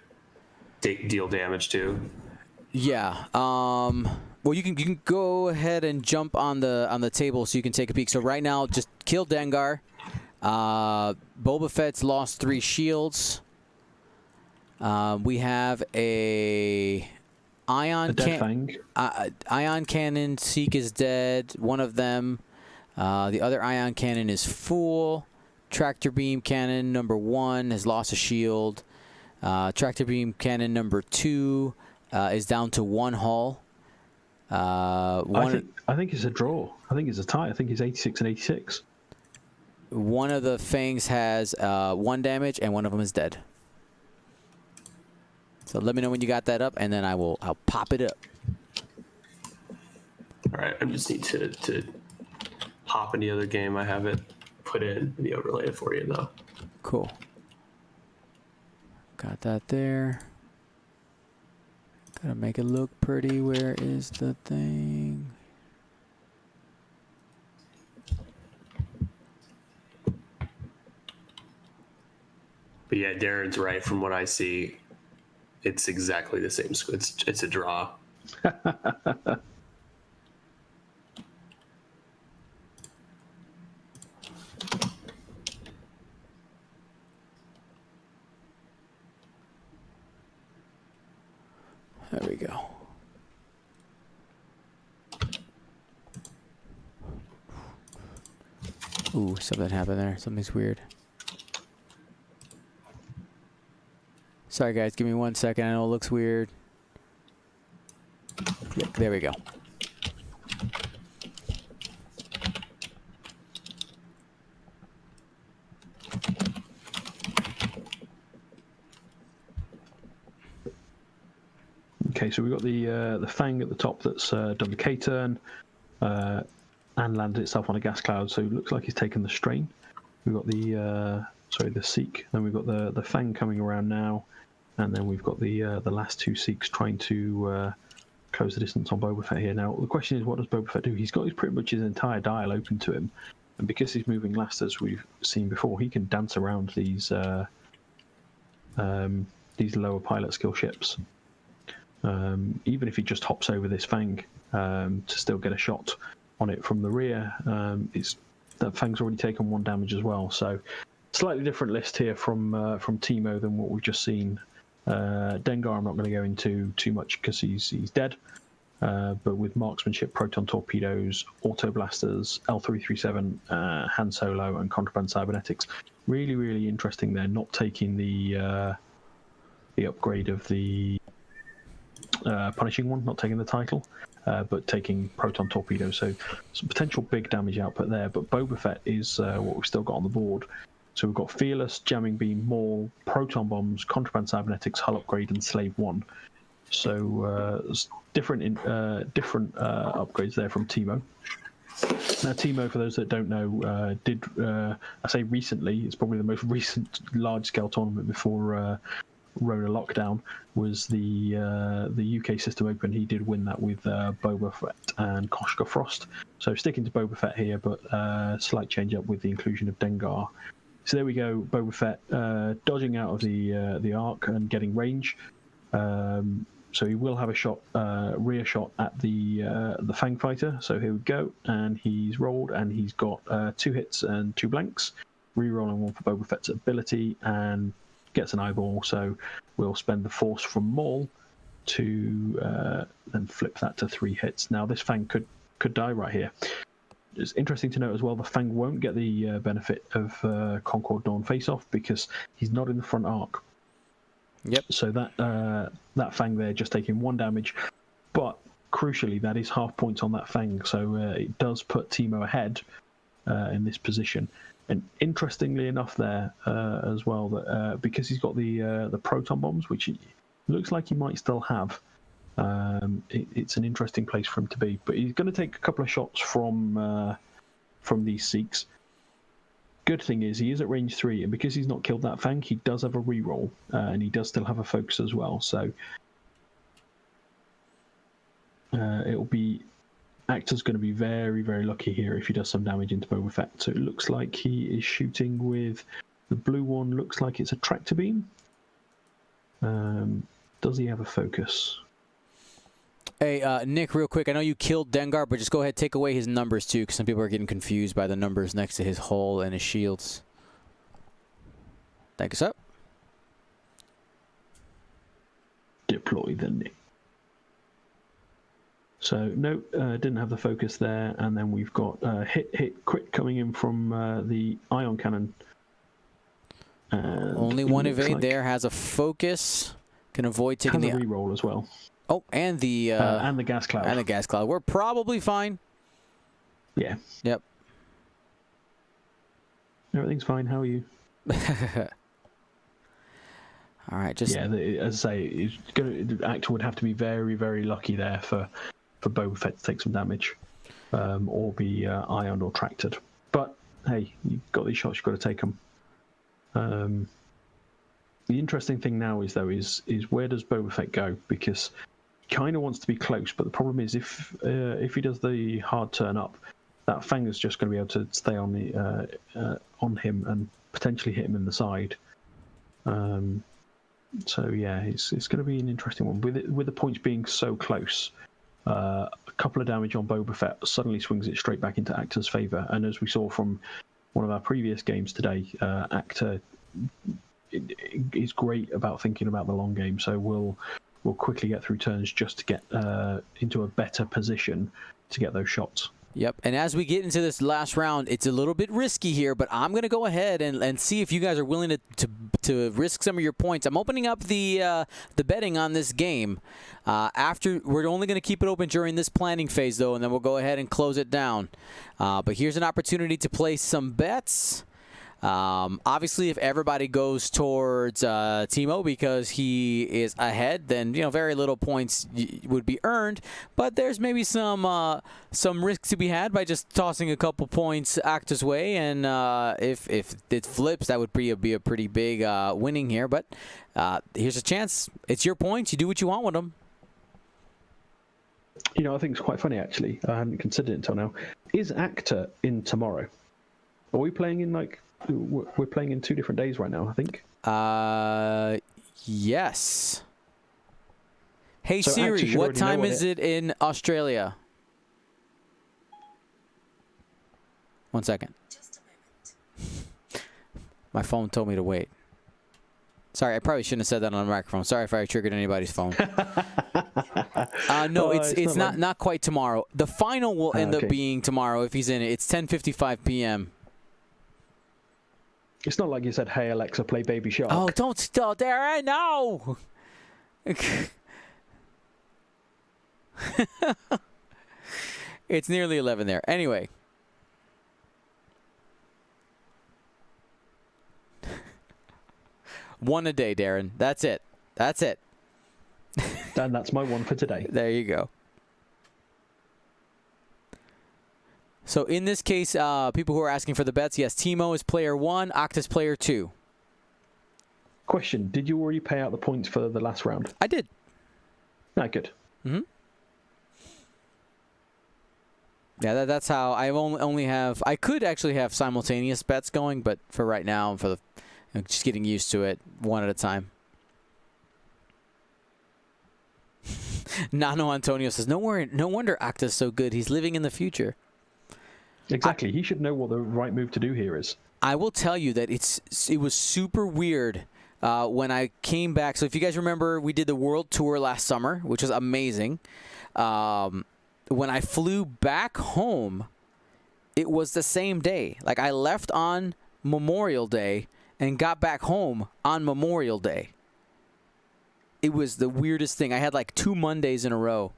deal damage to. Yeah. Well, you can go ahead and jump on the table so you can take a peek. So right now, just kill Dengar. Boba Fett's lost 3 shields. We have a Ion Cannon. Seek is dead. One of them. The other Ion Cannon is full. Tractor Beam Cannon number 1 has lost a shield. Tractor Beam Cannon number 2 is down to 1 hull. I think it's a draw. I think it's a tie. I think it's 86 and 86. One of the Fangs has 1 damage, and one of them is dead. So let me know when you got that up, and then I'll pop it up. All right, I just need to hop in the other game. I have it put in the overlay for you, though. Cool. Got that there. Gotta make it look pretty. Where is the thing? But yeah, Darren's right. From what I see, it's exactly the same. It's a draw. There we go. Ooh, something happened there. Something's weird. Sorry, guys. Give me 1 second. I know it looks weird. Click. There we go. Okay, so we've got the Fang at the top that's done the K-turn and landed itself on a gas cloud, so it looks like he's taken the strain. We've got the sorry, the Seek. Then we've got the Fang coming around now, and then we've got the last two Seeks trying to close the distance on Boba Fett here. Now the question is, what does Boba Fett do? He's got pretty much his entire dial open to him, and because he's moving last, as we've seen before, he can dance around these lower pilot skill ships. Even if he just hops over this Fang to still get a shot on it from the rear, that Fang's already taken 1 damage as well. So slightly different list here from Teemo than what we've just seen. Dengar I'm not going to go into too much because he's dead. But with marksmanship, proton torpedoes, auto blasters, L337, Han Solo, and contraband cybernetics, really, really interesting. They're not taking the upgrade of the punishing one, not taking the title, but taking proton torpedoes. So some potential big damage output there. But Boba Fett is what we've still got on the board. So we've got Fearless, Jamming Beam, Maul, Proton Bombs, Contraband Cybernetics, Hull Upgrade, and Slave 1. So different upgrades there from Teemo. Now, Teemo, for those that don't know, did, I say recently, it's probably the most recent large-scale tournament before Rona lockdown, was the UK System Open. He did win that with Boba Fett and Koshka Frost. So sticking to Boba Fett here, but slight change up with the inclusion of Dengar. So there we go, Boba Fett dodging out of the arc and getting range. So he will have a shot, rear shot at the Fang fighter. So here we go, and he's rolled, and he's got 2 hits and 2 blanks. Rerolling 1 for Boba Fett's ability, and gets an eyeball. So we'll spend the force from Maul to then flip that to 3 hits. Now this Fang could die right here. It's interesting to note as well, the Fang won't get the benefit of Concord Dawn face-off because he's not in the front arc. Yep. So that Fang there just taking 1 damage, but crucially that is half points on that Fang, so it does put Teemo ahead in this position. And interestingly enough there as well, that because he's got the proton bombs, which he looks like he might still have, it's an interesting place for him to be. But he's going to take a couple of shots from these Seeks. Good thing is he is at range 3, and because he's not killed that Fang, he does have a reroll, and he does still have a focus as well. So it'll be Actor's going to be very, very lucky here if he does some damage into Boba Fett. So it looks like he is shooting with the blue one. Looks like it's a tractor beam. Does he have a focus? Hey, Nick, real quick. I know you killed Dengar, but just go ahead, take away his numbers too, because some people are getting confused by the numbers next to his hull and his shields. Thank you, sir. Deploy the Nick. So no, didn't have the focus there, and then we've got hit quick coming in from the ion cannon. Only one evade like there, has a focus, can avoid taking the reroll as well. Oh, and the gas cloud. And the gas cloud. We're probably fine. Yeah. Yep. Everything's fine. How are you? All right. Just as I say, the Actor would have to be very, very lucky there for Boba Fett to take some damage, or be ioned or tractored. But hey, you've got these shots. You've got to take them. The interesting thing now is where does Boba Fett go? Because he kind of wants to be close, but the problem is if he does the hard turn up, that Fang is just going to be able to stay on him and potentially hit him in the side. So yeah, it's going to be an interesting one with the points being so close. A couple of damage on Boba Fett suddenly swings it straight back into Actor's favor, and as we saw from one of our previous games today, Actor is great about thinking about the long game. So we'll quickly get through turns just to get into a better position to get those shots. Yep, and as we get into this last round, it's a little bit risky here, but I'm going to go ahead and see if you guys are willing to risk some of your points. I'm opening up the betting on this game. We're only going to keep it open during this planning phase, though, and then we'll go ahead and close it down. But here's an opportunity to place some bets. Obviously, if everybody goes towards Timo because he is ahead, then very little points would be earned. But there's maybe some risk to be had by just tossing a couple points Acta's way, and if it flips, that would be a pretty big winning here. But here's a chance. It's your points. You do what you want with them. I think it's quite funny, actually. I hadn't considered it until now. Is Acta in tomorrow? Are we playing in, we're playing in 2 different days right now, I think? Yes. Hey, So Siri, what time is it in Australia? 1 second. Just a moment. My phone told me to wait. Sorry, I probably shouldn't have said that on the microphone. Sorry if I triggered anybody's phone. No, it's not quite tomorrow. The final will end up being tomorrow if he's in it. It's 10:55 p.m. It's not like you said, "Hey Alexa, play Baby Shark." Oh, don't stop there! No. It's nearly 11 there. Anyway. One a day, Darren. That's it. That's it. And that's my one for today. There you go. So in this case, people who are asking for the bets, yes, Timo is player 1, Acta's player 2. Question, did you already pay out the points for the last round? I did. No, good. Mm-hmm. Yeah, that's how I only have... I could actually have simultaneous bets going, but for right now, for the just getting used to it, one at a time. Nano Antonio says, no wonder Acta's so good. He's living in the future. Exactly. He should know what the right move to do here is. I will tell you that it was super weird when I came back. So if you guys remember, we did the world tour last summer, which was amazing. When I flew back home, it was the same day. Like I left on Memorial Day and got back home on Memorial Day. It was the weirdest thing. I had like 2 Mondays in a row.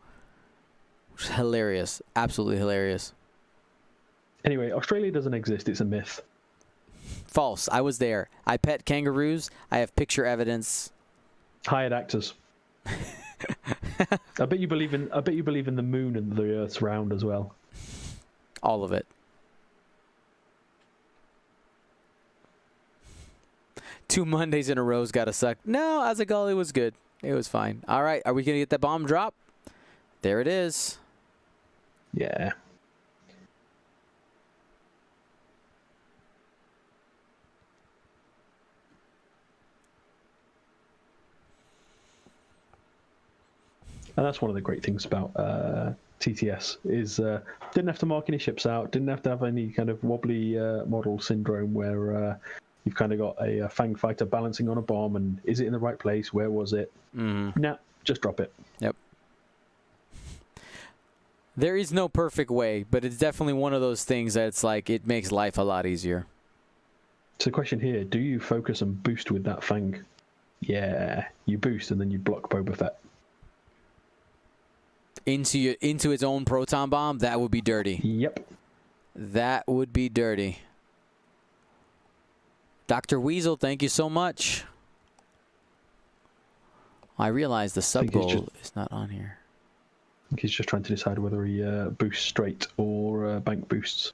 Which is hilarious. Absolutely hilarious. Anyway, Australia doesn't exist. It's a myth. False. I was there. I pet kangaroos. I have picture evidence. Hired actors. I bet you believe in the moon and the Earth's round as well. All of it. Two Mondays in a row's gotta suck. No, as a goal, it was good. It was fine. All right, are we gonna get that bomb drop? There it is. Yeah. And that's one of the great things about TTS is didn't have to mark any ships out, didn't have to have any kind of wobbly model syndrome where you've kind of got a Fang fighter balancing on a bomb and is it in the right place? Where was it? Nah, just drop it. Yep. There is no perfect way, but it's definitely one of those things that it's like it makes life a lot easier. So the question here, do you focus and boost with that Fang? Yeah, you boost and then you block Boba Fett. Into its own proton bomb? That would be dirty. Yep. That would be dirty. Dr. Weasel, thank you so much. I realize the sub goal is not on here. I think he's just trying to decide whether he boosts straight or bank boosts.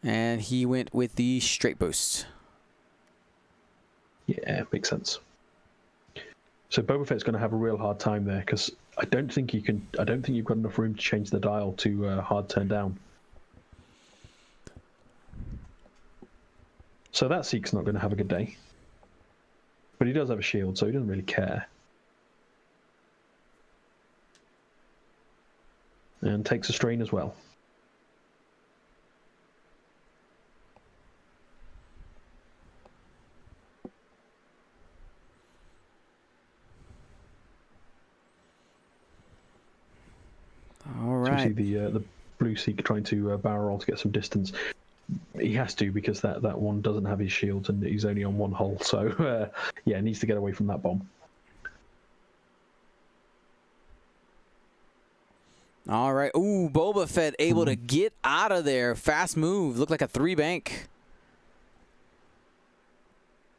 And he went with the straight boost. Yeah, makes sense. So Boba Fett's going to have a real hard time there because I don't think you've got enough room to change the dial to hard turn down. So that Seek's not going to have a good day. But he does have a shield, so he doesn't really care. And takes a strain as well. All right. So we see the blue Seek trying to barrel roll to get some distance. He has to because that one doesn't have his shield and he's only on one hull. So yeah, needs to get away from that bomb. All right. Ooh, Boba Fett able to get out of there. Fast move. Looked like a 3-bank.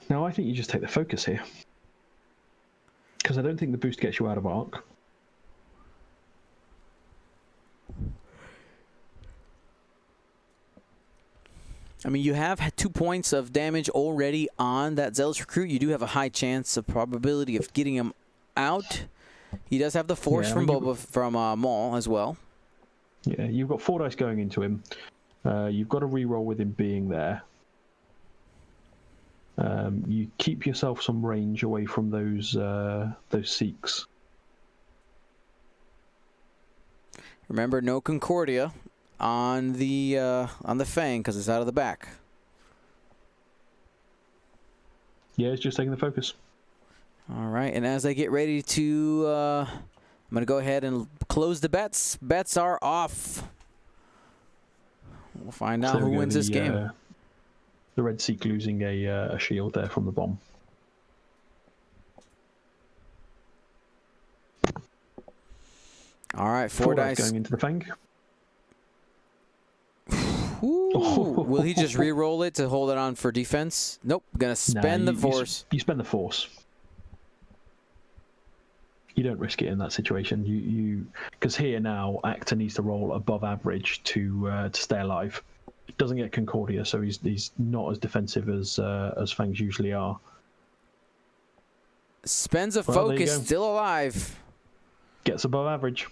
Now, I think you just take the focus here. Because I don't think the boost gets you out of arc. I mean, you have had 2 points of damage already on that Zealous Recruit. You do have a high chance of probability of getting him out. He does have the force from Maul as well. Yeah, you've got 4 dice going into him. You've got a reroll with him being there. You keep yourself some range away from those Seeks. Remember, no Concordia on the Fang because it's out of the back. Yeah, it's just taking the focus. All right, and as I get ready to, I'm going to go ahead and close the bets. Bets are off. We'll find out who wins this game. The Red Seek losing a shield there from the bomb. All right, 4 dice going into the Fang. Ooh, will he just re-roll it to hold it on for defense? Nope, gonna spend the force. You spend the force. You don't risk it in that situation. You because here now Actor needs to roll above average to stay alive. Doesn't get Concordia, so he's not as defensive as Fangs usually are. Spends a focus, still alive. Gets above average.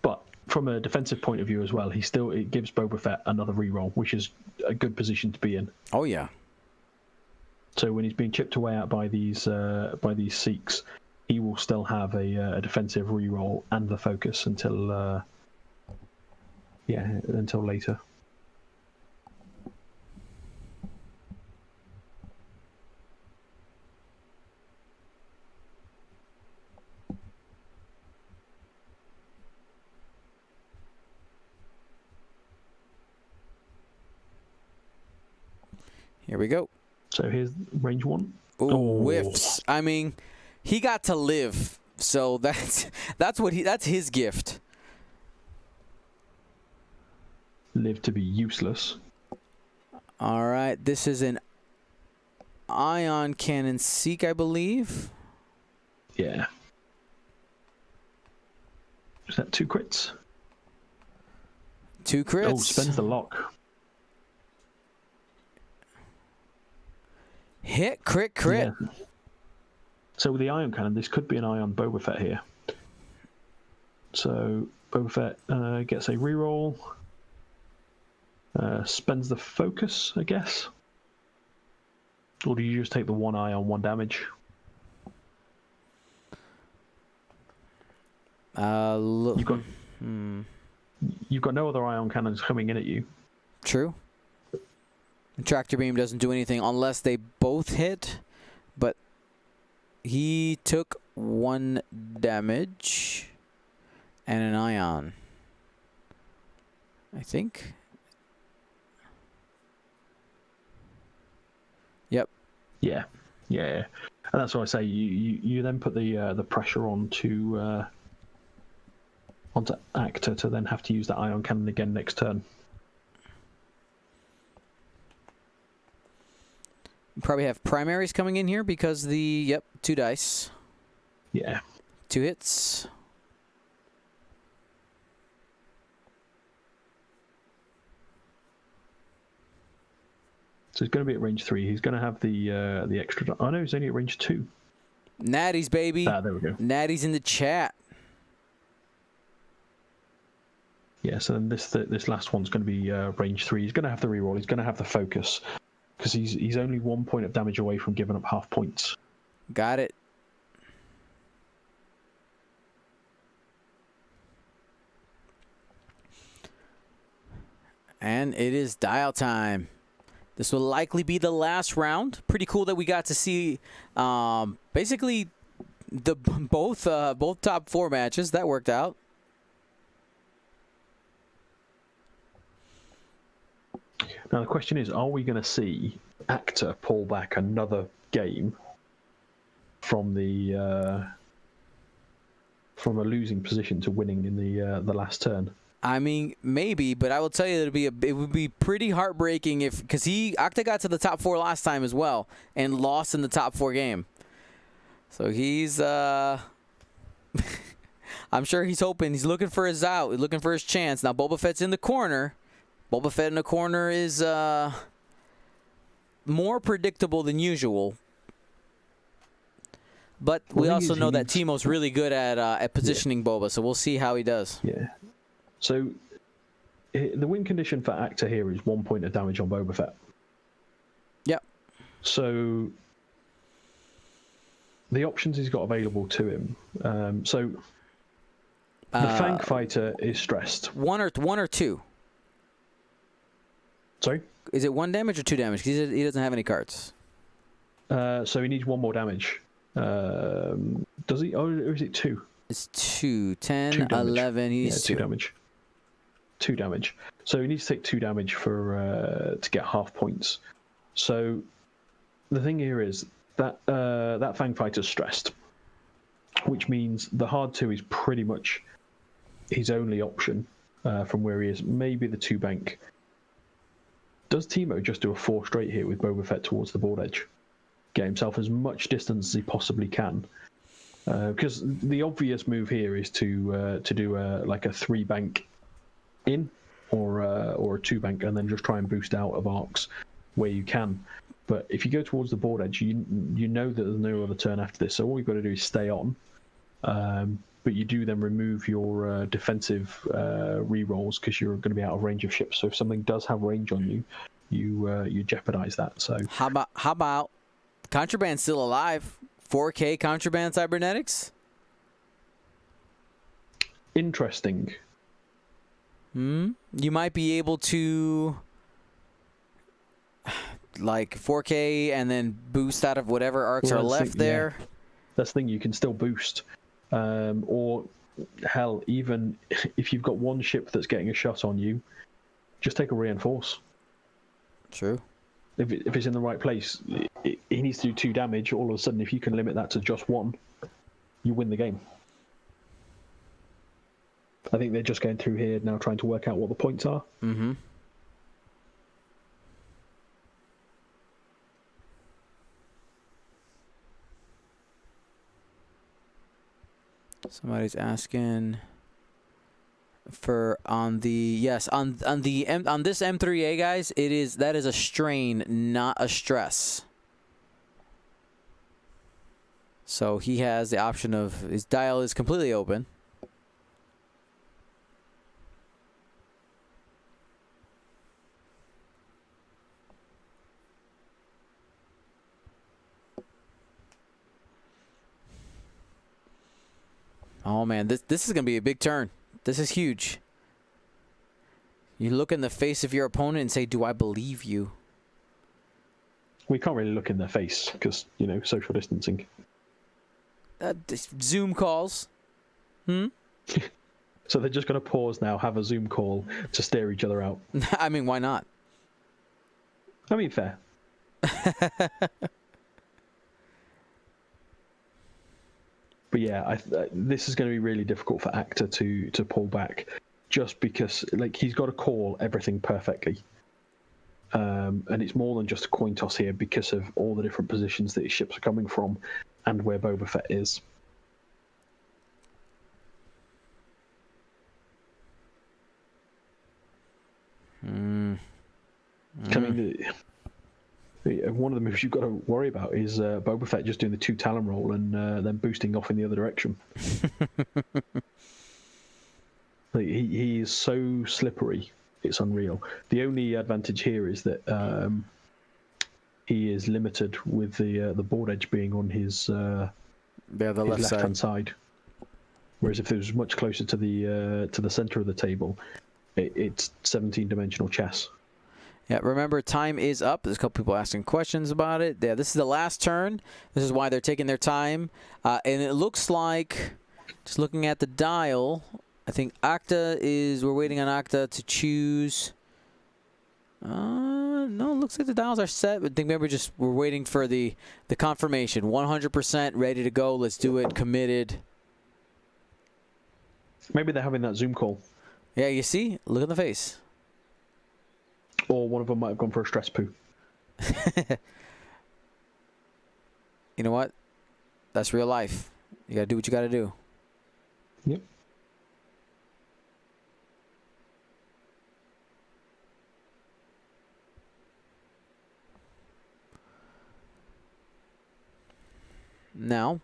But from a defensive point of view as well, it gives Boba Fett another reroll, which is a good position to be in. Oh yeah. So when he's being chipped away at by these Seeks, he will still have a defensive reroll and the focus until later. Here we go. So here's range 1. Ooh, whiffs. I mean, he got to live, so that's his gift. Live to be useless. All right, this is an ion cannon Seek, I believe. Yeah. Is that 2 crits? 2 crits. Oh, spends the lock. Hit, crit. Yeah. So with the ion cannon, this could be an eye on Boba Fett here. So Boba Fett gets a reroll. Spends the focus, I guess. Or do you just take the 1 eye on 1 damage? You've got no other ion cannons coming in at you. True. Tractor beam doesn't do anything unless they both hit, but he took 1 damage and an ion, I think. Yep. Yeah. And that's why I say you then put the pressure onto Actor to then have to use that ion cannon again next turn. Probably have primaries coming in here because 2 dice. Yeah. 2 hits. So he's going to be at range 3. He's going to have the extra. Oh no, he's only at range 2. Natties, baby. There we go. Natties in the chat. Yeah. So then this last one's going to be range 3. He's going to have the reroll. He's going to have the focus. Because he's only 1 point of damage away from giving up half points. Got it. And it is dial time. This will likely be the last round. Pretty cool that we got to see basically both top 4 matches. That worked out. Now the question is, are we going to see Actor pull back another game from from a losing position to winning in the last turn. I mean, maybe, but I will tell you it would be pretty heartbreaking because Akta got to the top 4 last time as well and lost in the top 4 game. So he's I'm sure he's hoping, he's looking for his out, he's looking for his chance. Now Boba Fett's in the corner. Boba Fett in the corner is more predictable than usual. But we also know that Timo's really good at positioning Boba, so we'll see how he does. Yeah. So the win condition for Actor here is 1 point of damage on Boba Fett. Yep. So the options he's got available to him. So the Fang Fighter is stressed. One or two. Sorry? Is it 1 damage or 2 damage? Because he doesn't have any cards. So he needs 1 more damage. Does he? Or is it 2? It's 2. 10, 2 damage. 11. He needs 2 damage. 2 damage. So he needs to take 2 damage for to get half points. So the thing here is that that Fang Fighter's stressed, which means the hard 2 is pretty much his only option from where he is. Maybe the 2 bank. Does Timo just do a 4 straight here with Boba Fett towards the board edge? Get himself as much distance as he possibly can. Because the obvious move here is to do like a 3 bank in or a 2 bank and then just try and boost out of arcs where you can. But if you go towards the board edge, you know that there's no other turn after this. So all you've got to do is stay on. But you do then remove your defensive re-rolls because you're going to be out of range of ships. So if something does have range on you, you jeopardize that. So how about Contraband's still alive? 4K Contraband Cybernetics? Interesting. You might be able to like 4K and then boost out of whatever arcs are left there. Yeah. That's the thing, you can still boost. Or hell, even if you've got 1 ship that's getting a shot on you, just take a reinforce. True. If it's in the right place, he needs to do 2 damage. All of a sudden, if you can limit that to just 1, you win the game. I think they're just going through here now trying to work out what the points are. Mm-hmm. Somebody's asking for on this M3A, guys. That is a strain, not a stress. So he has the option of his dial is completely open. Oh man, this is gonna be a big turn. This is huge. You look in the face of your opponent and say, "Do I believe you?" We can't really look in their face because social distancing. Zoom calls. So they're just gonna pause now, have a Zoom call to stare each other out. I mean, why not? I mean, fair. But yeah, this is going to be really difficult for Actor to pull back, just because he's got to call everything perfectly, and it's more than just a coin toss here because of all the different positions that his ships are coming from, and where Boba Fett is. One of the moves you've got to worry about is Boba Fett just doing the 2 Talon roll and then boosting off in the other direction. He is so slippery, it's unreal. The only advantage here is that he is limited with the board edge being on his left-hand side. Whereas if it was much closer to the center of the table, it's 17-dimensional chess. Yeah, remember, time is up. There's a couple people asking questions about it. Yeah, this is the last turn. This is why they're taking their time. And it looks like, just looking at the dial, I think we're waiting on Acta to choose. No, it looks like the dials are set. I think maybe we're waiting for the confirmation. 100% ready to go. Let's do it. Committed. Maybe they're having that Zoom call. Yeah, you see? Look at the face. Or one of them might have gone for a stress poo. You know what? That's real life. You gotta do what you gotta do. Yep. Now,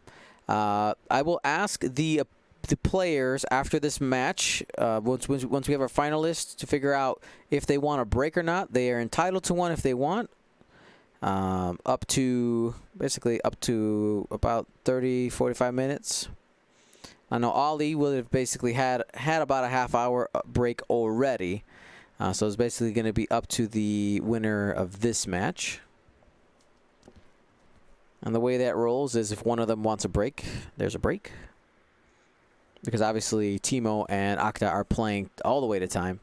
I will ask the players after this match, once we have our finalists, to figure out if they want a break or not. They are entitled to one if they want. Up to about 30-45 minutes. I know Ollie would have basically had about a half-hour break already, so it's basically going to be up to the winner of this match. And the way that rolls is if one of them wants a break, there's a break. Because obviously Timo and Akta are playing all the way to time.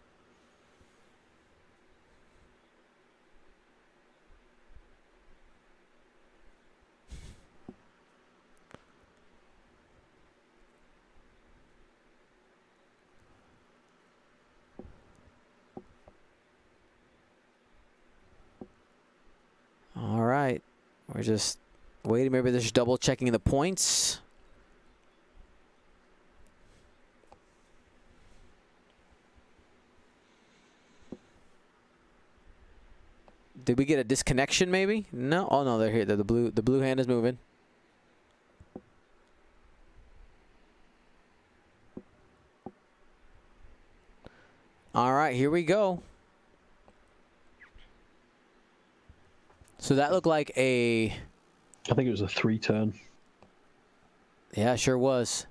All right. We're just waiting. Maybe they're just double checking the points. Did we get a disconnection maybe? No. Oh no, they're here. The blue hand is moving. All right, here we go. So that looked like a... I think it was a 3-turn. Yeah, it sure was.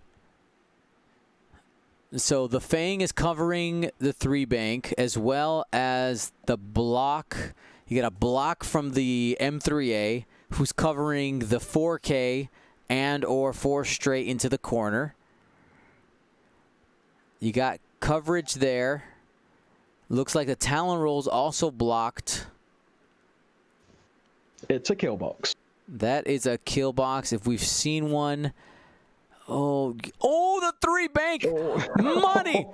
So the Fang is covering the 3-bank as well as the block. You get a block from the M3A who's covering the 4K and or 4 straight into the corner. You got coverage there. Looks like the Talon Roll's also blocked. It's a kill box. That is a kill box if we've seen one. Oh, the 3-bank. Money.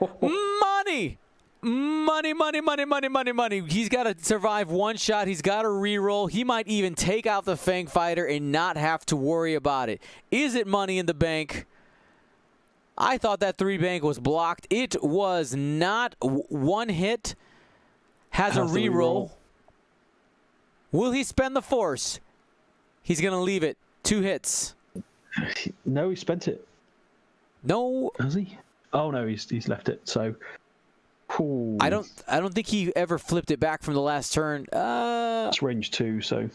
Money. He's got to survive one shot. He's got to reroll. He might even take out the Fang fighter and not have to worry about it. Is it money in the bank? I thought that 3-bank was blocked. It was not. One hit has a reroll. Will he spend the force? He's going to leave it. 2 hits. No, he spent it. No. Has he? Oh no, he's left it. So ooh. I don't think he ever flipped it back from the last turn. It's range 2, so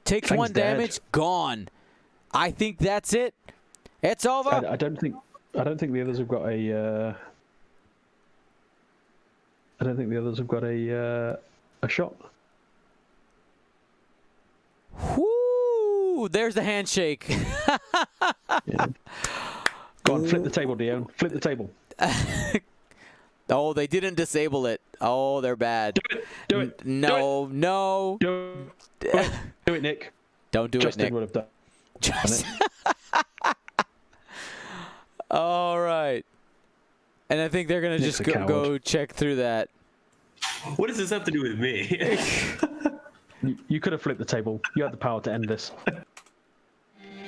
takes Fang's 1 damage, dead. gone. I think that's it. It's over. I don't think the others have got a I don't think the others have got a shot. Whoo! There's the handshake. Yeah. Go on, flip the table, Dion. Flip the table. Oh, they didn't disable it. Oh, they're bad. Do it. No, no. Do it, Nick. Don't do Justin it, Nick. would have done. Just all right. And I think they're going to Nick's just a go check through that. What does this have to do with me? You could have flipped the table. You had the power to end this.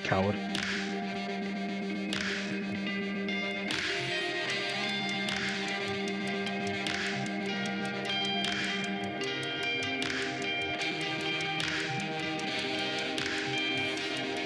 Coward.